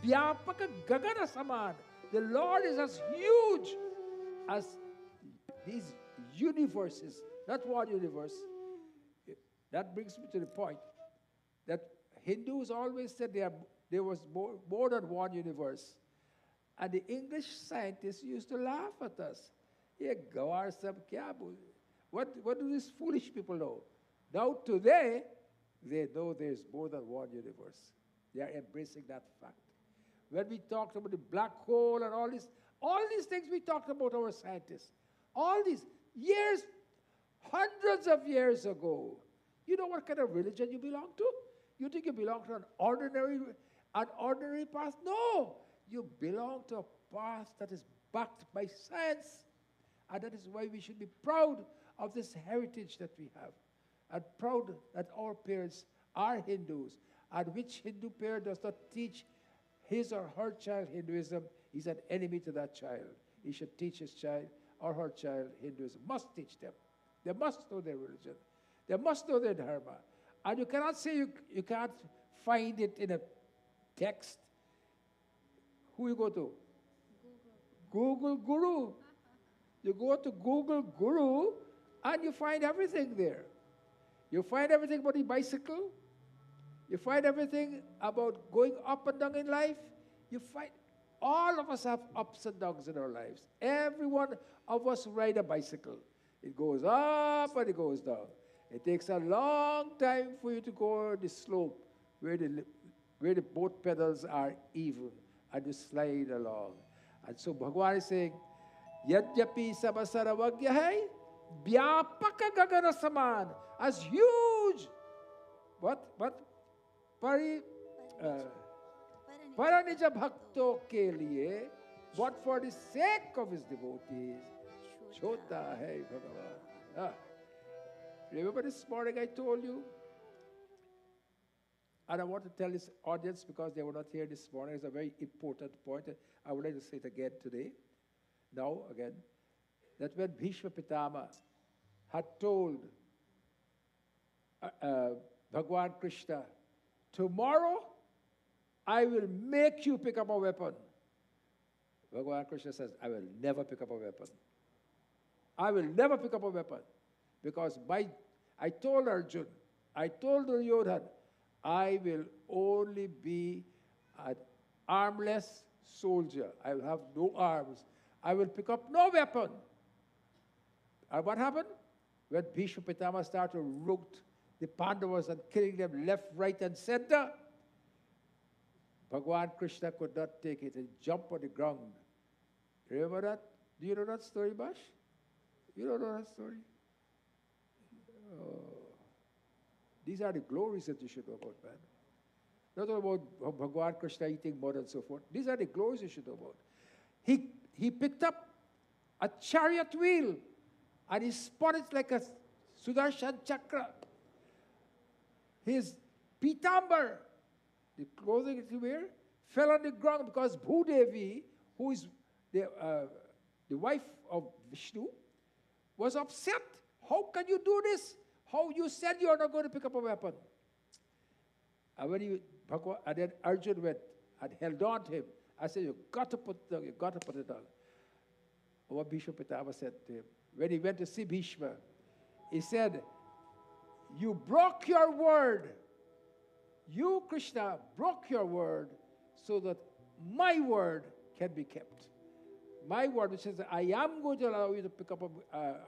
S4: व्यापक गगन समान. The Lord is as huge as these universes, not one universe. That brings me to the point that Hindus always said there was more than one universe. And the English scientists used to laugh at us. Ye gawar sab kya bol? What do these foolish people know? Now today, they know there's more than one universe. They are embracing that fact. When we talked about the black hole and all these things we talked about our scientists, all these years, hundreds of years ago, you know what kind of religion you belong to? You think you belong to an ordinary path? No! You belong to a path that is backed by science. And that is why we should be proud of this heritage that we have. And proud that our parents are Hindus. And which Hindu parent does not teach his or her child Hinduism is an enemy to that child. He should teach his child or her child Hinduism. Must teach them. They must know their religion. They must know their dharma. And you cannot say you can't find it in a text. Who you go to? Google Guru. You go to Google Guru and you find everything there. You find everything about the bicycle. You find everything about going up and down in life. You find all of us have ups and downs in our lives. Every one of us ride a bicycle. It goes up and it goes down. It takes a long time for you to go the slope where the both pedals are even and you slide along. And so Bhagwan is saying, Yadyapi sabasaravagya hai, vyapaka gagana saman, as huge. What? Paranija bhakto ke liye, what for the sake of his devotees, chota hai Bhagavan. Remember this morning I told you, and I want to tell this audience because they were not here this morning, it's a very important point. I would like to say it again today, now again, that when Bhishma Pitama had told Bhagwan Krishna, tomorrow I will make you pick up a weapon. Bhagwan Krishna says, I will never pick up a weapon. I will never pick up a weapon. Because I told Arjun, I told Duryodhan, I will only be an armless soldier. I will have no arms. I will pick up no weapon. And what happened? When Bhishma Pitama started to root the Pandavas and killing them left, right, and center, Bhagwan Krishna could not take it and jumped on the ground. Remember that? Do you know that story, Bash? You don't know that story? Oh. These are the glories that you should know about, man. Not about Bhagwan Krishna eating mud and so forth. These are the glories you should know about. He picked up a chariot wheel and he spun it like a Sudarshan Chakra. His pitambar, the clothing that he wear, fell on the ground because Bhudevi, who is the wife of Vishnu, was upset. How can you do this? How you said you are not going to pick up a weapon? And and then Arjun went and held on to him. I said, you got to put it down, you got to put it down. What Bhishma Pitama said to him, when he went to see Bhishma, he said, you broke your word. You, Krishna, broke your word so that my word can be kept. My word, which says, I am going to allow you to pick up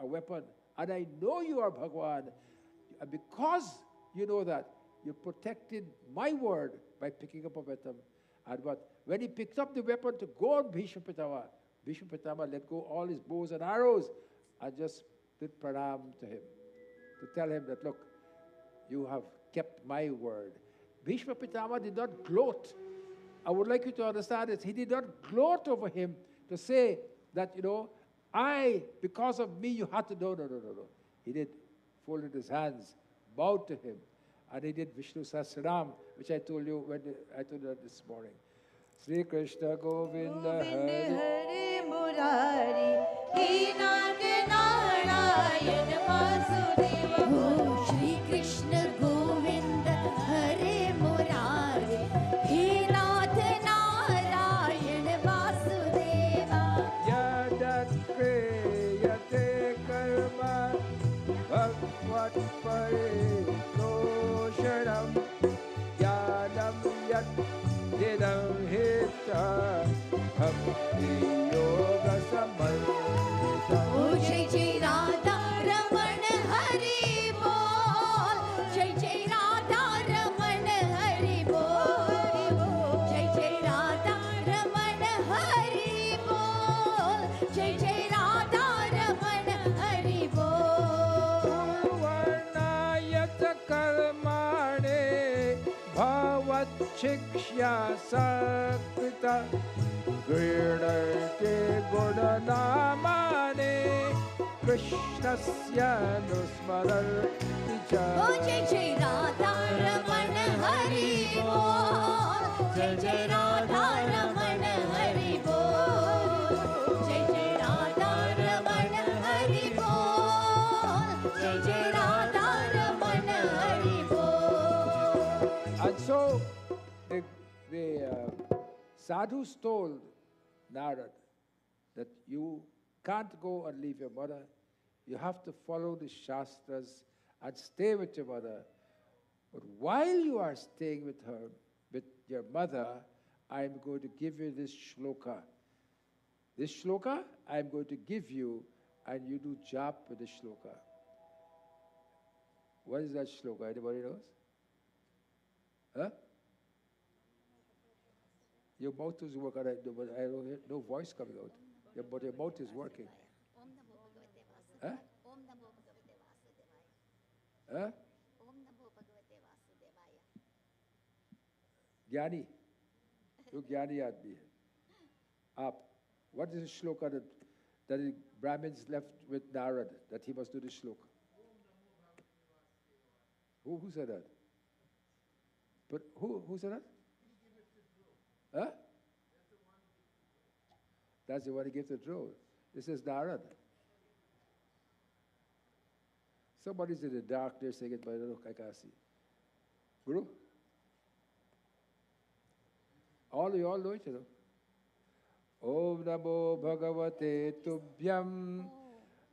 S4: a weapon, and I know you are Bhagwan. And because you know that, you protected my word by picking up a weapon. And when he picked up the weapon to go on Bhishma Pitama let go all his bows and arrows and just did pranam to him, to tell him that, look, you have kept my word. Bhishma Pitama did not gloat. I would like you to understand this. He did not gloat over him to say that, because of me, you had to. No. He did folded his hands, bowed to him, and he did Vishnu Sahasranam, which I told you this morning. Sri Krishna Govinda Hare
S5: Hare Murari, He Nath Narayan Vasudeva. Oh, Shri Krishna Govinda Hare Murari, He Nath Narayan Vasudeva.
S4: Yadat Kriyate Karma Bhagvat Paritoshanam Yadam Yat Didam Hita Bhakti Yoga Samalita.
S5: Oh, Jai Jai Radha Raman Hari Bol. Jai Jai Radha Raman Hari Bol. Jai Jai Radha Raman Hari Bol. Jai Jai Radha Raman Hari Bol.
S4: Varnayata Karmane Bhavat Shikshya Sakrita Gridarte Gudanamane Krishnasya Nusmararti Cha.
S5: Oh, Jai Jai Radha Raman Hari Bol. Jai Jai Radha Raman Hari Bol. Jai Jai Radha Raman Hari Bol. Jai Jai Radha Raman Hari Bol.
S4: And so the sadhus told Narad that you can't go and leave your mother. You have to follow the Shastras and stay with your mother. But while you are staying with her, with your mother, I am going to give you this shloka. This shloka I am going to give you, and you do jap with the shloka. What is that shloka? Anybody knows? Huh? Your mouth is working, but I don't hear no voice coming out. But your mouth is working.
S5: Om Namo Bhagavate
S4: Huh?
S5: Vasudevaya. Om Namo Bhagavate Vasudevaya.
S4: Huh?
S5: Om Namo Bhagavate Vasudevaya.
S4: Jnani. You Jnani aadmi hai. Aap. What is the shloka that the Brahmins left with Narad, that he must do the shloka? Who said that? But who said that? Huh? That's the one he gave to Dhruv. This is Narad. Somebody's in the dark there saying it, but I don't know, I can't see. Guru? All know it, Om Namo Bhagavate Tubhyam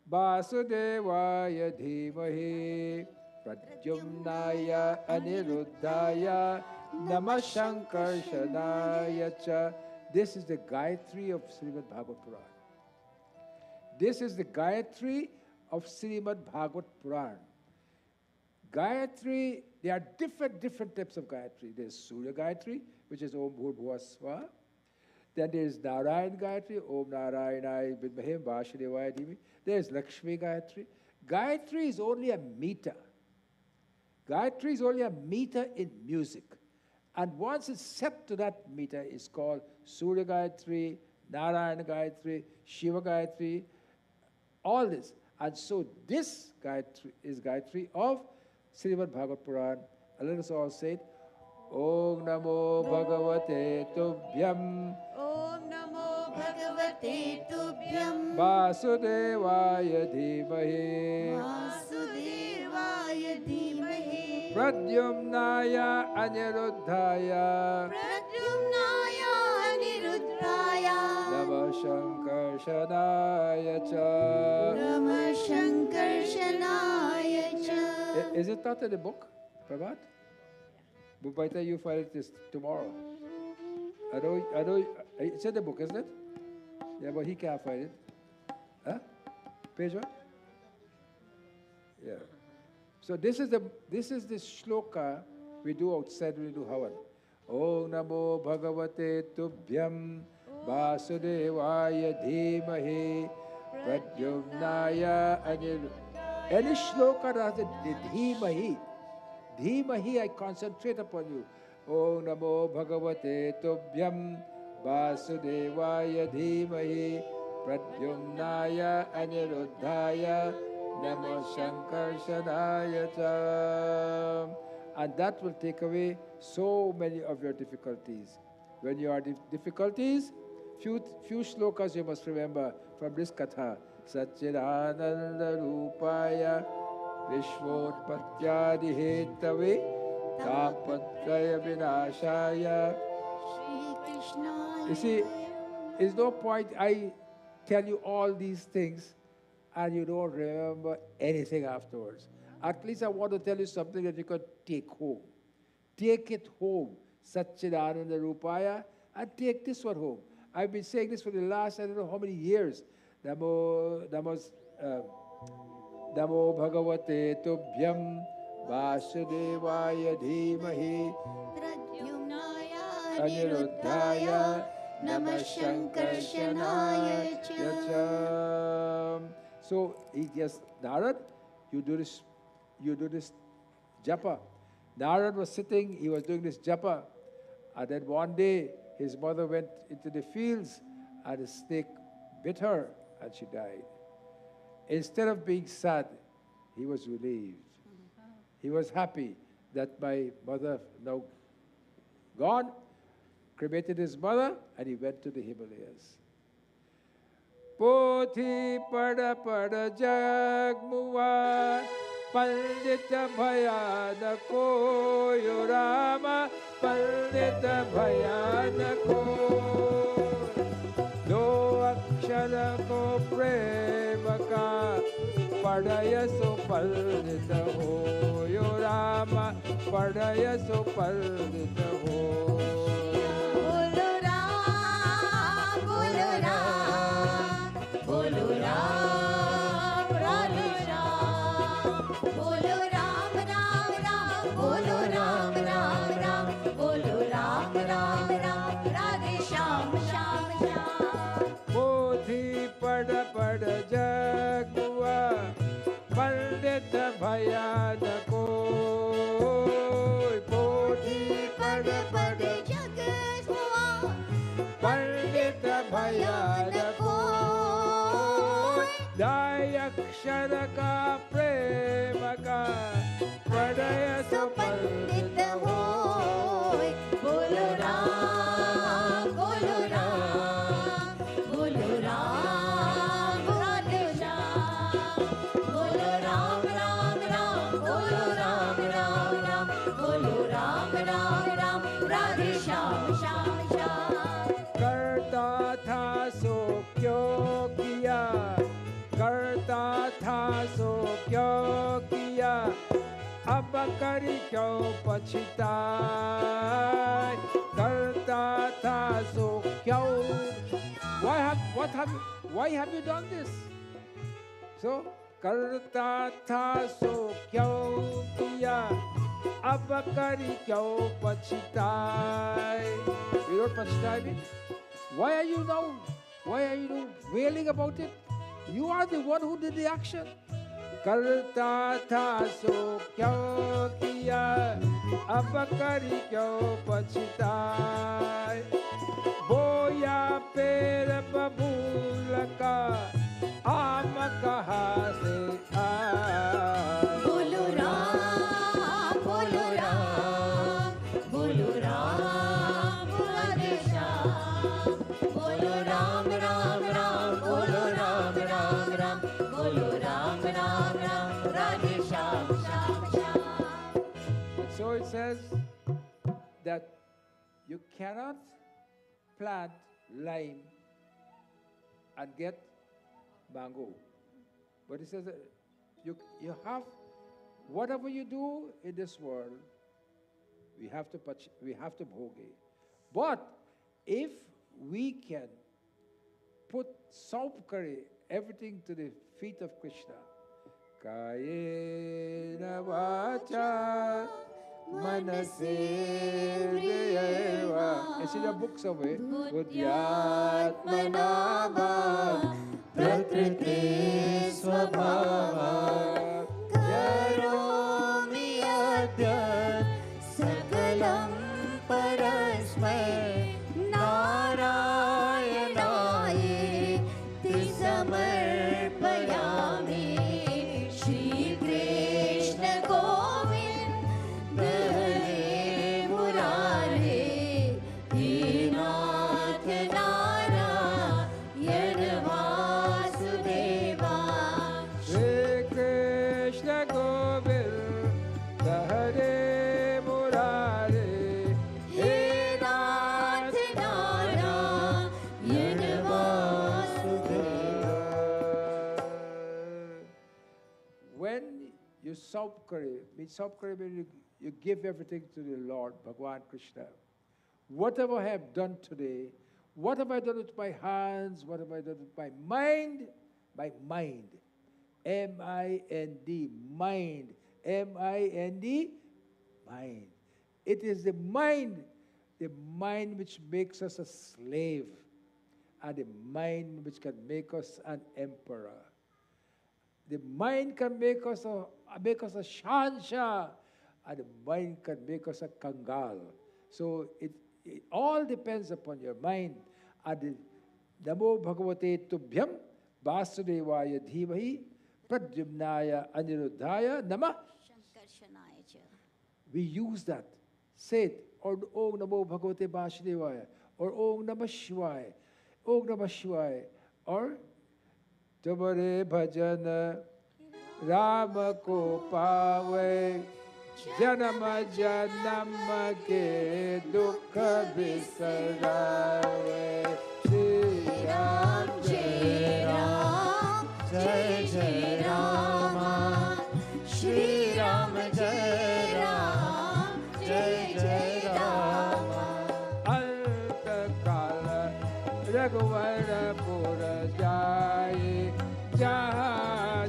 S4: Vasudevaya Dhimahi Pradyumnaya Aniruddhaya Namah Shankarshanaya Cha. This is the Gayatri of Shrimad Bhagvat Puran. This is the Gayatri of Shrimad Bhagvat Puran. Gayatri, there are different types of Gayatri. There's Surya Gayatri, which is Om Bhur Swaha. Then there's Narayan Gayatri, Om Narayanaya Vidmahe Vasudevaya Dhimahi. There's Lakshmi Gayatri. Gayatri is only a meter. Gayatri is only a meter in music. And once it's set to that meter, it's called Surya Gayatri, Narayana Gayatri, Shiva Gayatri, all this. And so this Gayatri is Gayatri of Srimad Bhagvat Puran. And let us all say it. Om Namo Bhagavate Tubhyam
S5: Om Namo Bhagavate Tubhyam
S4: Vasudevaya Dhimahi
S5: Vasudevaya Dhimahi
S4: Pradyumnaya Aniruddhaya
S5: Pradyumnaya Aniruddhaya
S4: Namah Shankarshanaya Cha.
S5: Namah Shankarshanaya Cha.
S4: Is it not in the book, Prabhat? But by the time you find it is tomorrow. I know, it's in the book, isn't it? Yeah, but he can't find it. Huh? Page what? Yeah. So this is the shloka we do outside when we do Havan. Om Namo Bhagavate Tubhyam Vasudevaya Dhimahi Pradyumnaya Aniruddhaya Any shloka that has the dhimahi, dhimahi, I concentrate upon you. Om Namo Bhagavate Tobhyam Vasudevaya Dhimahi Pradyumnaya Aniruddhaya Namo Shankarshanaya Cha. And that will take away so many of your difficulties. When you are difficulties, few shlokas you must remember from this Katha. Satchidananda Rupaya Vishvotpatyadi Hetave Tapatraya Vinashaya. You see, there's no point I tell you all these things and you don't remember anything afterwards. At least I want to tell you something that you can take home. Take it home, Satchidananda Rupaya, and take this one home. I've been saying this for the last, I don't know how many years. Namo Bhagavate Tobhyam Vasudevaya Dhimahi Aniruddhaya Namah Shankarshanaya Cha. So he just, Narad, you do this japa. Narad was sitting, he was doing this japa. And then one day, his mother went into the fields and a snake bit her and she died. Instead of being sad, he was relieved. He was happy that my mother now gone, cremated his mother, and he went to the Himalayas. Pothi pada pada jagmuva Pandita bhayanako Yorama Pandita bhayanako Do akshara ko prema ka Padaya so pandita ho Yorama Padaya so pandita ho. Bhayanako Pothi pada pada jagaswa Pandita bhayanako Dayakshara ka prema ka Pradaya so pandita hoy Bolo Ram Bolo Ram Bolo Ram Radhe Shyam Bolo Ram Ram Ram Bolo Ram Ram Ram Bolo Ram Ram Ram Radhe Shyam Shyam Shyam Karta tha so kyo kiya Karta tha so kyo kiya Ab kari kyau pachitai Karta tha so kyau. Why have you done this? So Karta tha so kyau kiya Ab kari kyau pachitai. You don't pachitai me? Why are you wailing about it? You are the one who did the action. Karta tha so kyau kiya ab kari kyau pachitai boya per babul ka aam kaha se aaye bolo ram bolo ram bolo ram Radhe Shyam bolo ram ram ram bolo ram ram ram bolo ram ram ram Radhe Shyam Shyam Shyam. So it says that you cannot plant lime and get mango. But it says that you have, whatever you do in this world, we have to bhoge. But if we can put saup kare everything to the feet of Krishna, Kayena vacha manasendriyaiva. It's in your book somewhere. Buddhyatmanava prakriti swabhava you saupkare. Saupkare means you give everything to the Lord, Bhagwan Krishna. Whatever I have done today, what have I done with my hands? What have I done with my mind? My mind. M-I-N-D, mind. M-I-N-D, mind. It is the mind which makes us a slave, and the mind which can make us an emperor. The mind can make us a Shansha, and the mind can make us a Kangal. So it all depends upon your mind. And Namo Bhagavate Tubhyam Vasudevaya Dhimahi Pradyumnaya Aniruddhaya Namah. We use that. Say it. Or Om Namo Bhagavate Vasudevaya. Or Om Namah Shivaya. Om Namah Shivaya. Or Tumare Bhajana Rama Ko Pave Janama Janama Ke Dukha Visarave Shri Ram Jai Ram Jai Jai Rama Shri Ram Jai Ram Jai Jai Rama Alta Kala Raghuvara Pura Jai Jaha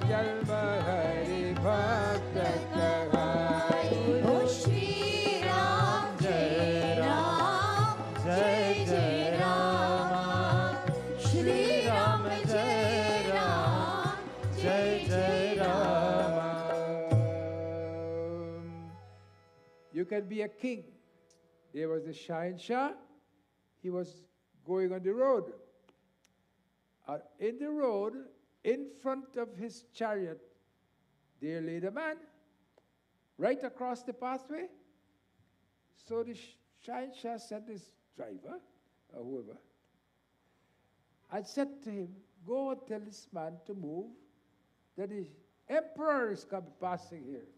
S4: Jalma Hari Bhakta Kahai
S5: Oh Shri Ram Jai Ram Jai Jai Rama Shri Ram Jai Ram Jai Jai Rama.
S4: You can be a king. There was the Shahinshah. He was going on the road. In the road, in front of his chariot, there lay the man, right across the pathway. So the Shahinshah said to his driver, or whoever, I said to him, go and tell this man to move, that the emperor is passing here.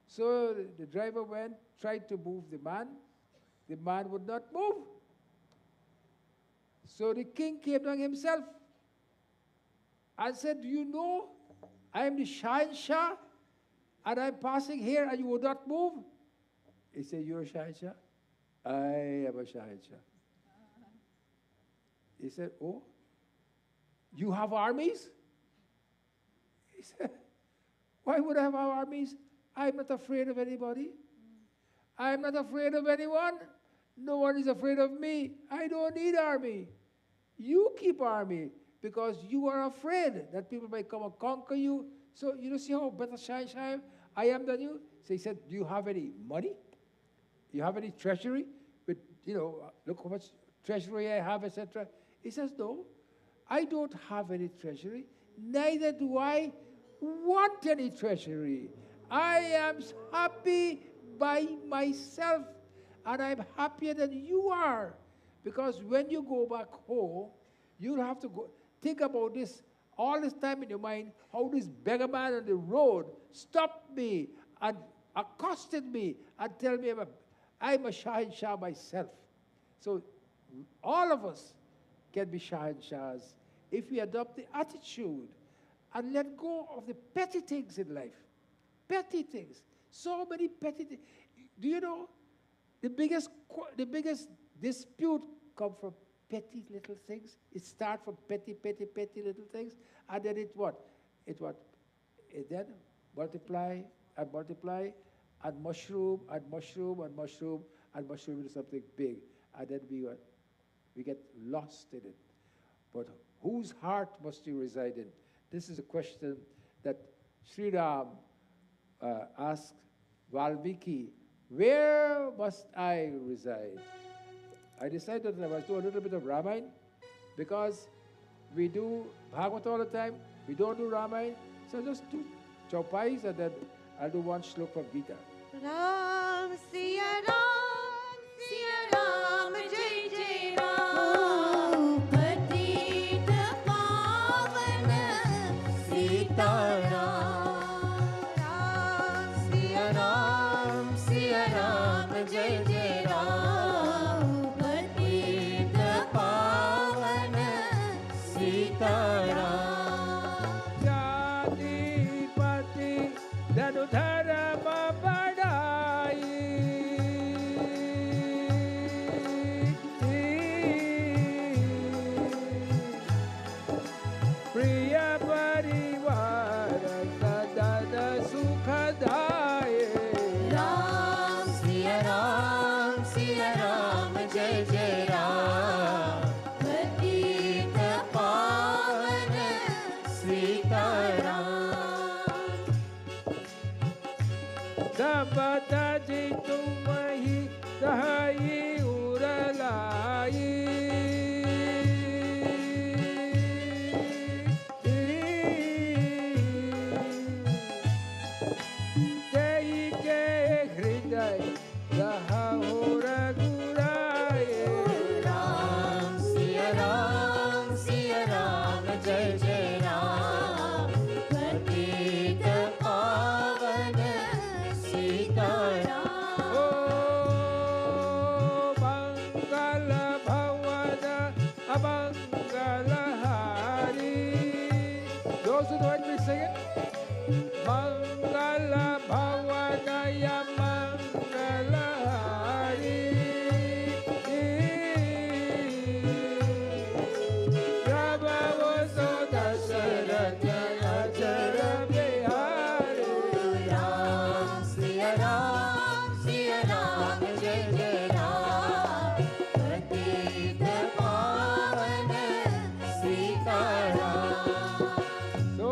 S4: So the driver went, tried to move the man would not move. So the king came down himself and said, do you know I am the Shahinshah and I'm passing here and you would not move? He said, you're a Shahinshah? I am a Shahinshah. He said, oh, you have armies? He said, why would I have armies? I'm not afraid of anybody. I'm not afraid of anyone. No one is afraid of me. I don't need army. You keep army because you are afraid that people may come and conquer you. So you don't see how better Shahinshah I am than you? So he said, do you have any money? You have any treasury? With, look how much treasury I have, etc. He says, no, I don't have any treasury. Neither do I want any treasury. I am happy by myself, and I'm happier than you are. Because when you go back home, you'll have to go think about this all this time in your mind, how this beggar man on the road stopped me and accosted me and tell me I'm a Shahinshah myself. So all of us can be Shahinshahs if we adopt the attitude and let go of the petty things in life. Petty things. So many petty things. Do you know the biggest dispute come from petty little things? It starts from petty little things, and then it then multiply and mushroom into something big, and then we get lost in it. But whose heart must you reside in? This is a question that Sri Ram asked Valmiki, where must I reside? I decided that I must do a little bit of Ramayana because we do Bhagvat all the time. We don't do Ramayana. So just do Chaupais and then I'll do one shloka from Gita.
S5: Ram Siya Ram Jai Jai Ram Patit Pavan Sita Ram Siya Ram Jai Jai Ram Patit Pavan Sita Ram
S4: Jati Pati Danu
S5: जय जय राम पतित पावन सीताराम
S1: ओ मंगल भवन अमंगल हारी those who know it please sing it मंगल भवन अमंगल हारी प्रभु सो दशरथ अचर बिहारी
S5: राम सिया राम जय जय राम पतित पावन Sitaram
S4: So,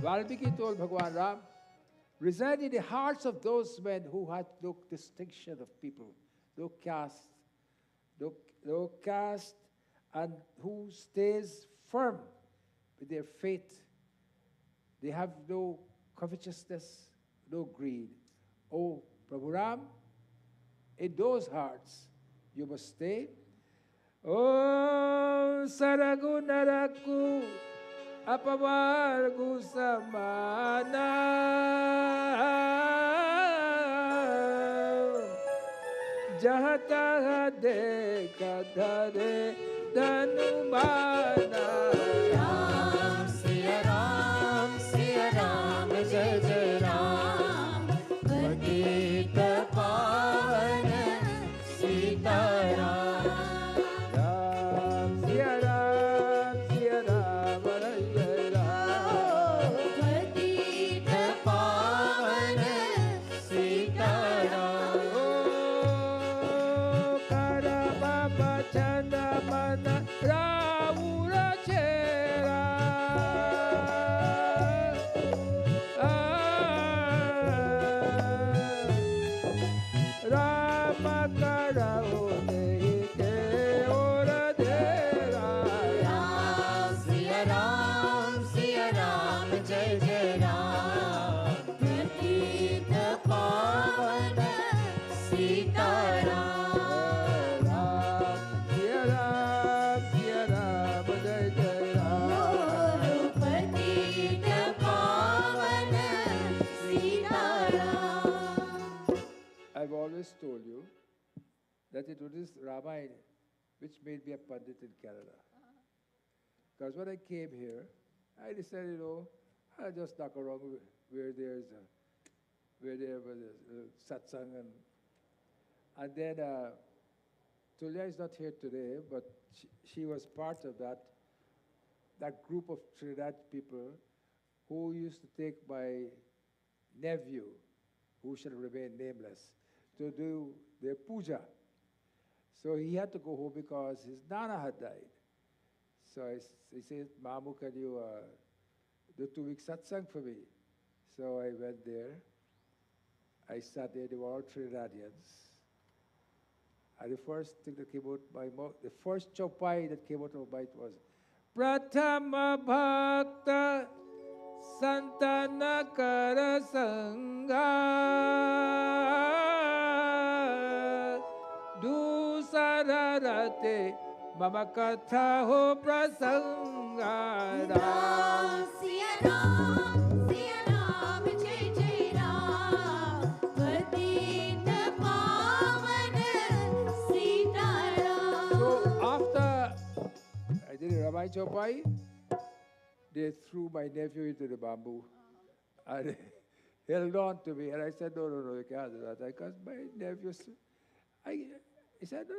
S4: Valmiki told Bhagwan Ram, reside in the hearts of those men who had no distinction of people, no caste, and who stays firm with their faith. They have no covetousness, no greed. Oh, Prabhu Ram, in those hearts you must stay. Om Saragu Naraku Apavargu Samana Jahataha Dekha Dhare Dhanumana
S5: Ram Siya Ram जय जय राम पतित पावन Sitaram
S4: Ram Siya Ram Siya Ram Jai Ram
S5: पतित पावन Sitaram
S4: O Karababa Chandamana Raura Chera Rama Karao Deke Ora Dera
S5: Ram Siya Ram जय जय राम पतित पावन Sitaram
S4: Ram Siya Ram Jai Jai Ram
S5: पतित पावन Sitaram
S4: I've always told you that it was this Ramayana which made me a Pandit in Canada. Because when I came here, I decided, I'll just knock around where there was a satsang. And then Tulia is not here today, but she was part of that group of Trinidad people who used to take my nephew, who shall remain nameless, to do their puja. So he had to go home because his nana had died. So he said, Mamu, can you do 2 week satsang for me? So I went there. I sat there, they were all Trinidadians. And the first thing that came out my mouth, the first chopai that came out of my mouth was, Prathama Bhakta Santana Kara Sangha Dusararate Mama Katha Ho Prasanga
S5: Ram Siya Ram जय जय राम पतित पावन Sitaram
S4: So after I did a Ramai Chopai, they threw my nephew into the bamboo and held on to me. And I said, no, you can't do that. Because my nephew, he said, no.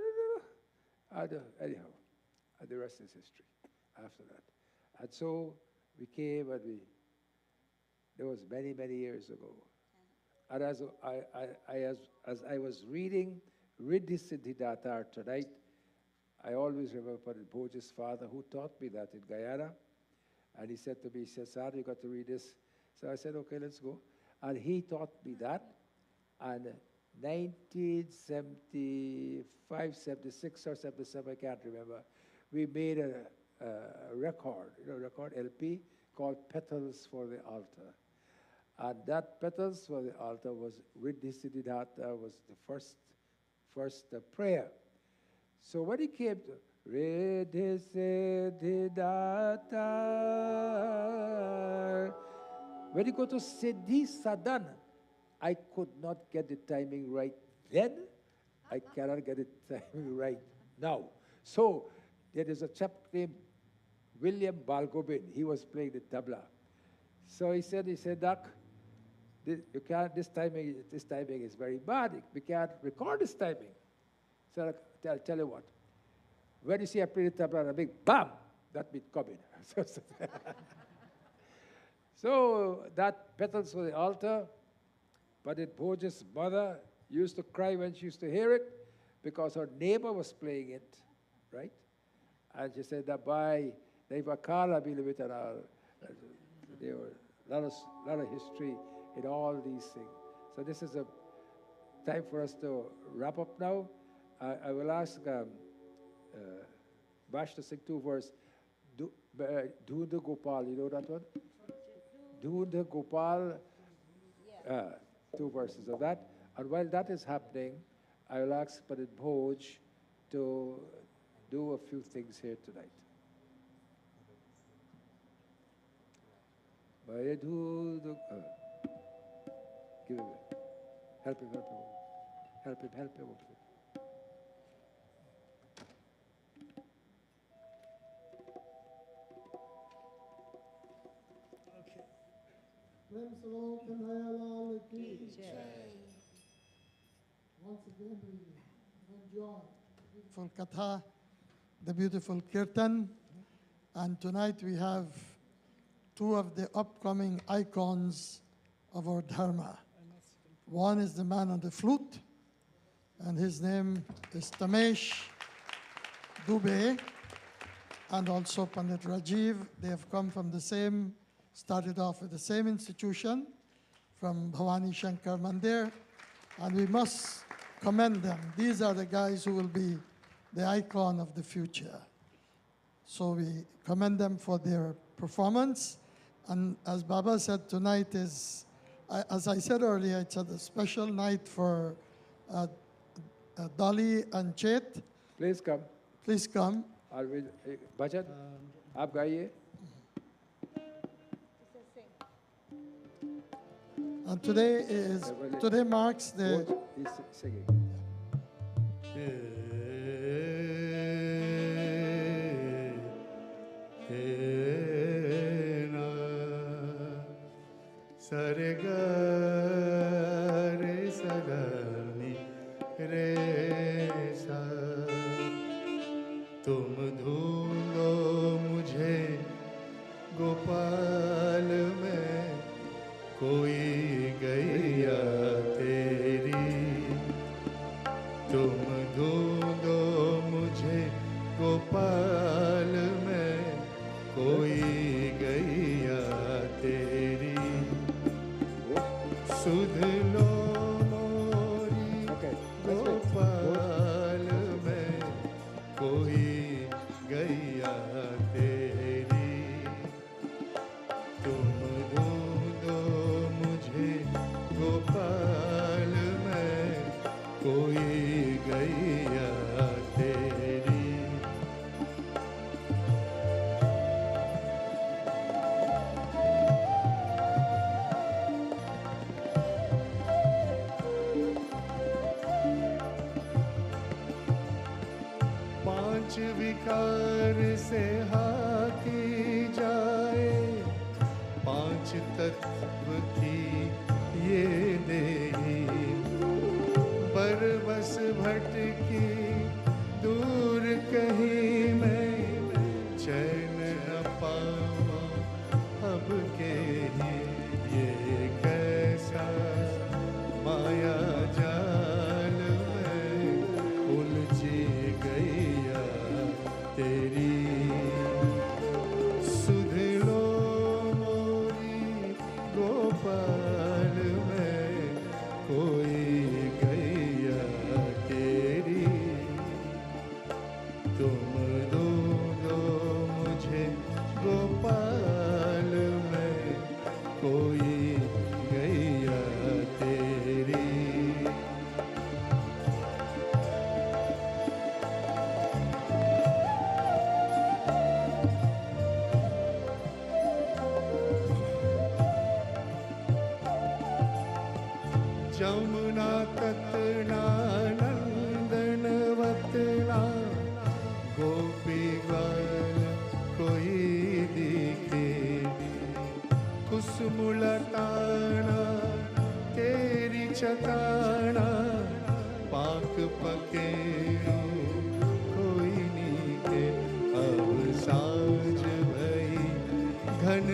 S4: Anyhow, and the rest is history after that. And so we came and that was many, many years ago. And as I was reading Riddhi Siddhidatar tonight, I always remember Bhoja's father who taught me that in Guyana. And he said to me, Sir, you got to read this. So I said, okay, let's go. And he taught me that. And 1975, 76 or 77, I can't remember, we made a record, record LP called Petals for the Altar. And that Petals for the Altar was Riddhi Siddhidatta was the first prayer. So when he came to Riddhi Siddhi Datar. When you go to Siddhi Sadan, I could not get the timing right then. I cannot get the timing right now. So there is a chap named William Balgobin. He was playing the tabla. So he said, Doc, you can't, this timing is very bad. We can't record this timing. So I'll tell you what. When you see I play the tabla and a big bam, that means coming. So that petals for the altar, but Bhoja's mother used to cry when she used to hear it because her neighbor was playing it, right? And she said that by Naivakala Bilivitana, there were a lot of history in all these things. So this is a time for us to wrap up now. I will ask Bash to sing 2 verses. Dhunda Gopal, you know that one? Dhunda Gopal, 2 verses of that. And while that is happening, I will ask Pandit Bhoj to do a few things here tonight. Give him, help him.
S2: Prem Salo Kanhayalal ki jai. Once again, we enjoy the beautiful Katha, the beautiful Kirtan, and tonight we have 2 of the upcoming icons of our Dharma. One is the man on the flute, and his name is Tamesh Dubey, and also Pandit Rajiv. They have come from the same, started off with the same institution, from Bhavani Shankar Mandir, and we must commend them. These are the guys who will be the icon of the future. So we commend them for their performance. And as Baba said, tonight is, as I said earlier, it's a special night for Dolly and Chet.
S4: Please come.
S2: Please come.
S4: Bhajan, aap gaiye.
S2: And today marks the
S4: He's singing.
S3: Sare ga re sa ga ni re sa tum ढूंढो मुझे गोपाल में कोई गैया तेरी तुम ढूंढो मुझे गोपाल में कोई गैया तेरी सुध लो मोरी गोपाल में कोई गैया तेरी तुम ढूंढो मुझे गोपाल में कोई गैया तेरी पांच विकार से हाकी जाए पांच तत्व की ये देही बरबस भटकी दूर कहीं मैं चैन न पाऊं अब के ही ये कैसा माया जाल में उलझी गैया तेरी सुध लो मोरी गोपाल में कोई गैया तेरी तुम दो मुझे गोपाल में कोई गैया तेरी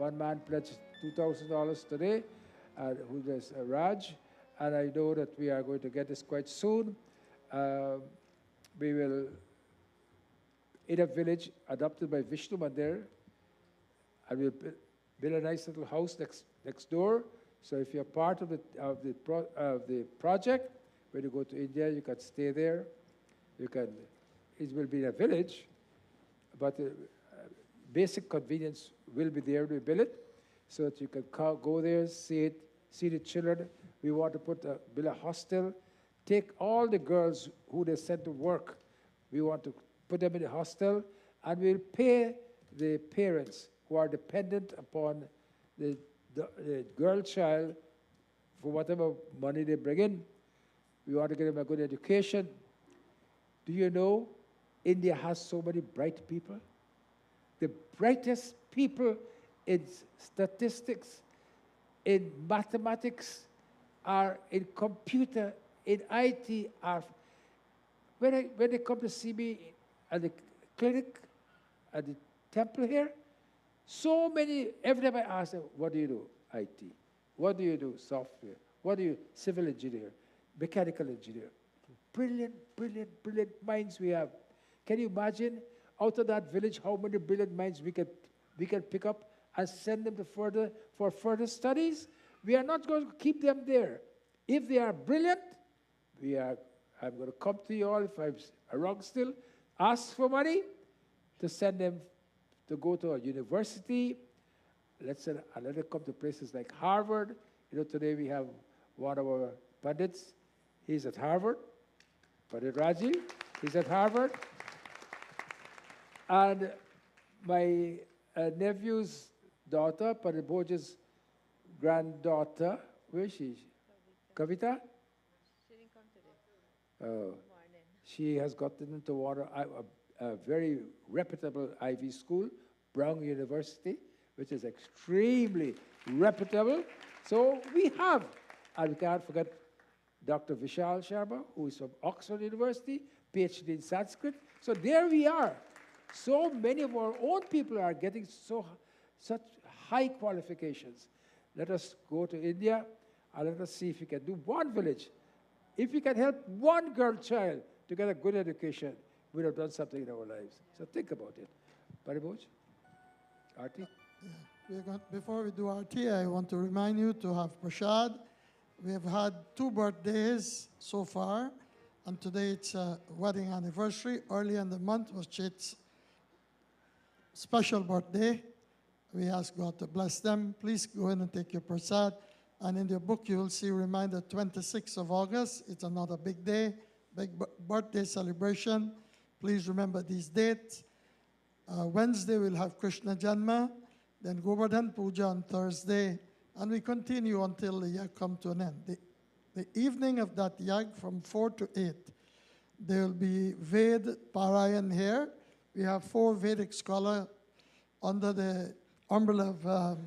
S4: One man pledged $2,000 today, who is Raj, and I know that we are going to get this quite soon. We will, in a village adopted by Vishnu Mandir, and we'll build a nice little house next door. So if you're part of the project, when you go to India, you can stay there. It will be a village, but basic convenience will be there to build it, so that you can go there, see it, see the children. We want to build a hostel, take all the girls who they send to work. We want to put them in the hostel, and we'll pay the parents who are dependent upon the girl child for whatever money they bring in. We want to give them a good education. Do you know India has so many bright people? The brightest people in statistics, in mathematics, are in computer, in IT. When they come to see me at the clinic, at the temple here, so many, every time I ask them, what do you do? IT. What do you do? Software. What do you, civil engineer, mechanical engineer. Brilliant, brilliant, brilliant minds we have. Can you imagine out of that village how many brilliant minds we can pick up and send them for further studies? We are not going to keep them there. If they are brilliant, I'm going to come to you all if I'm around still, ask for money to send them to go to a university. Let them come to places like Harvard. You know, today we have one of our pundits. He's at Harvard. Pandit Rajiv, he's at Harvard. And my nephew's daughter, Pandit Bhoj's granddaughter, where is she? Kavita?
S5: She didn't come today.
S4: Oh. She has gotten into a very reputable Ivy school, Brown University, which is extremely reputable. So we have, and we can't forget Dr. Vishal Sharma, who is from Oxford University, PhD in Sanskrit. So there we are. So many of our own people are getting such high qualifications. Let us go to India and let us see if we can do one village. If we can help one girl child to get a good education, we have done something in our lives. So think about it. Pariboj? Arti?
S2: Yeah. Before we do Arti, I want to remind you to have prasad. We have had 2 birthdays so far, and today it's a wedding anniversary. Early in the month was Chet's special birthday. We ask God to bless them. Please go in and take your prasad. And in your book, you will see reminder 26th of August. It's another big day, big birthday celebration. Please remember these dates. Wednesday, we'll have Krishna Janma, then Govardhan Puja on Thursday, and we continue until the yag come to an end. The evening of that yag from 4 to 8, there will be Ved Parayan here. We have 4 Vedic scholars under the umbrella of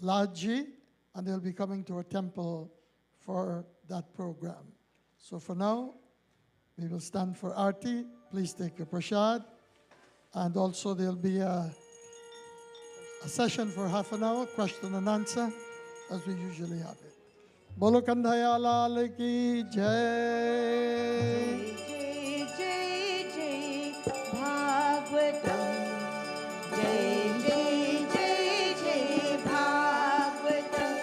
S2: Lajji, and they'll be coming to our temple for that program. So for now, we will stand for Arti. Please take your prasad. And also there'll be a session for half an hour, question and answer, as we usually have it. Bolo Kandhaya Lal ki jai.
S5: Jai Jai Jai Bhagvatam. Jai Jai Jai Jai Bhagvatam.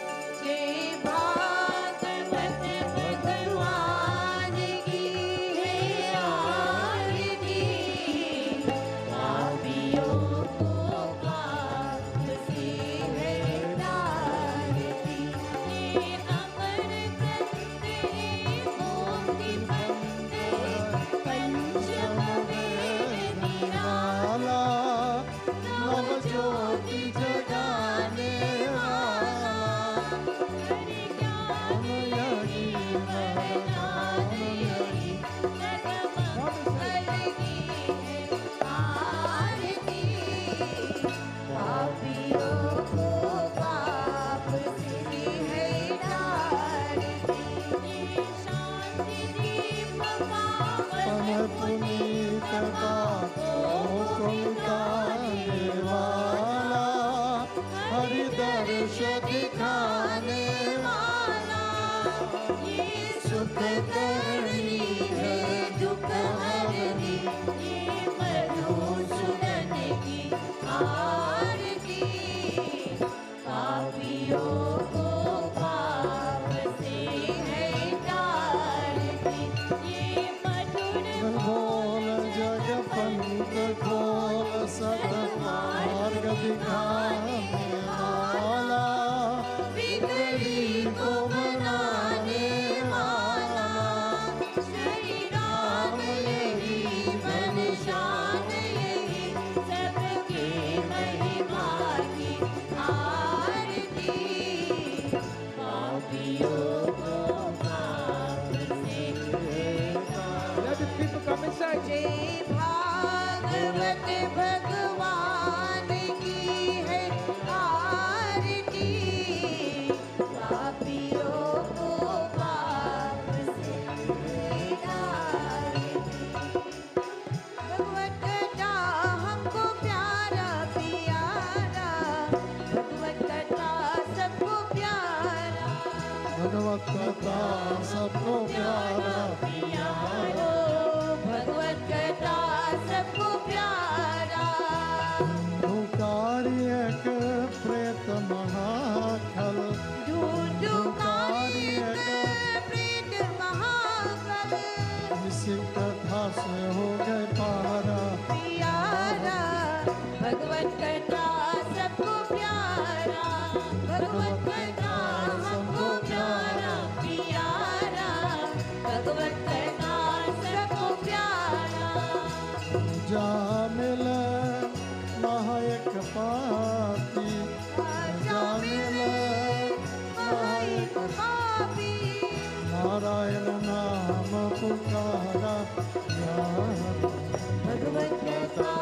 S5: Jai Bhagvat Bhagwan ki hai aarti. Papiyon ko paap se hai taarti. Ye amar karte mukti bande.
S2: मिल महायक पापी प्रजा मिल महायक
S5: पापी
S2: नारायण नाम पुकारा
S5: भगवत कथा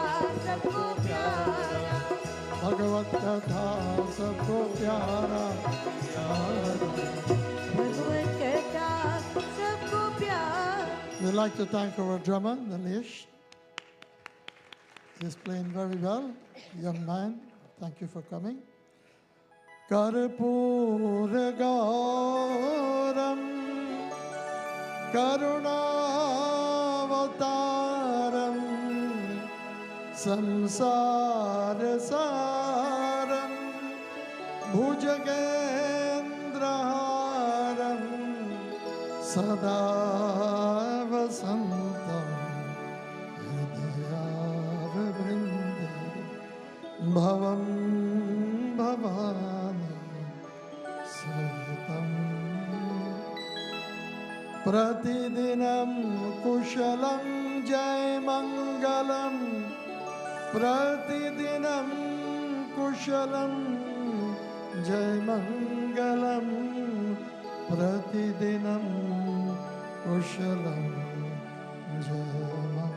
S5: सबको प्यारा
S2: भगवत कथा सबको प्यारा
S5: भगवत कथा सबको प्यारा.
S2: We'd like to thank our drummer, Nalesh. He's playing very well. Young man, thank you for coming. Karpura Gauram Karunavataram Samsara Saram Bhujagendraharam Sada Vasantam Hridayavrinda Bhavam Bhavani Sahitam Pratidinam Kushalam Jai Mangalam Pratidinam Kushalam Jai Mangalam Pratidinam Kushalam Jai Mangalam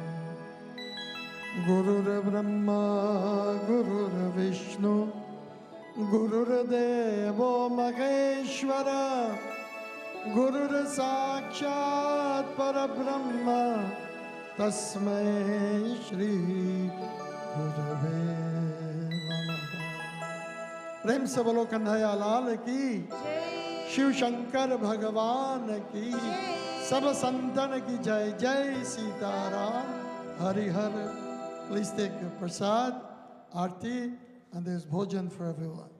S2: Gurur Brahma Gurur Vishnu Gurur Devo Maheshwara Gurur Sakshat Parabrahma Tasmai Shri Gurave Namaha. प्रेम से बोलो कन्हैया लाल की, शिव शंकर भगवान की, सब संतन की जय. जय Sitaram. Hari Har. Please take your prasad, Aarti, and there's bhojan for everyone.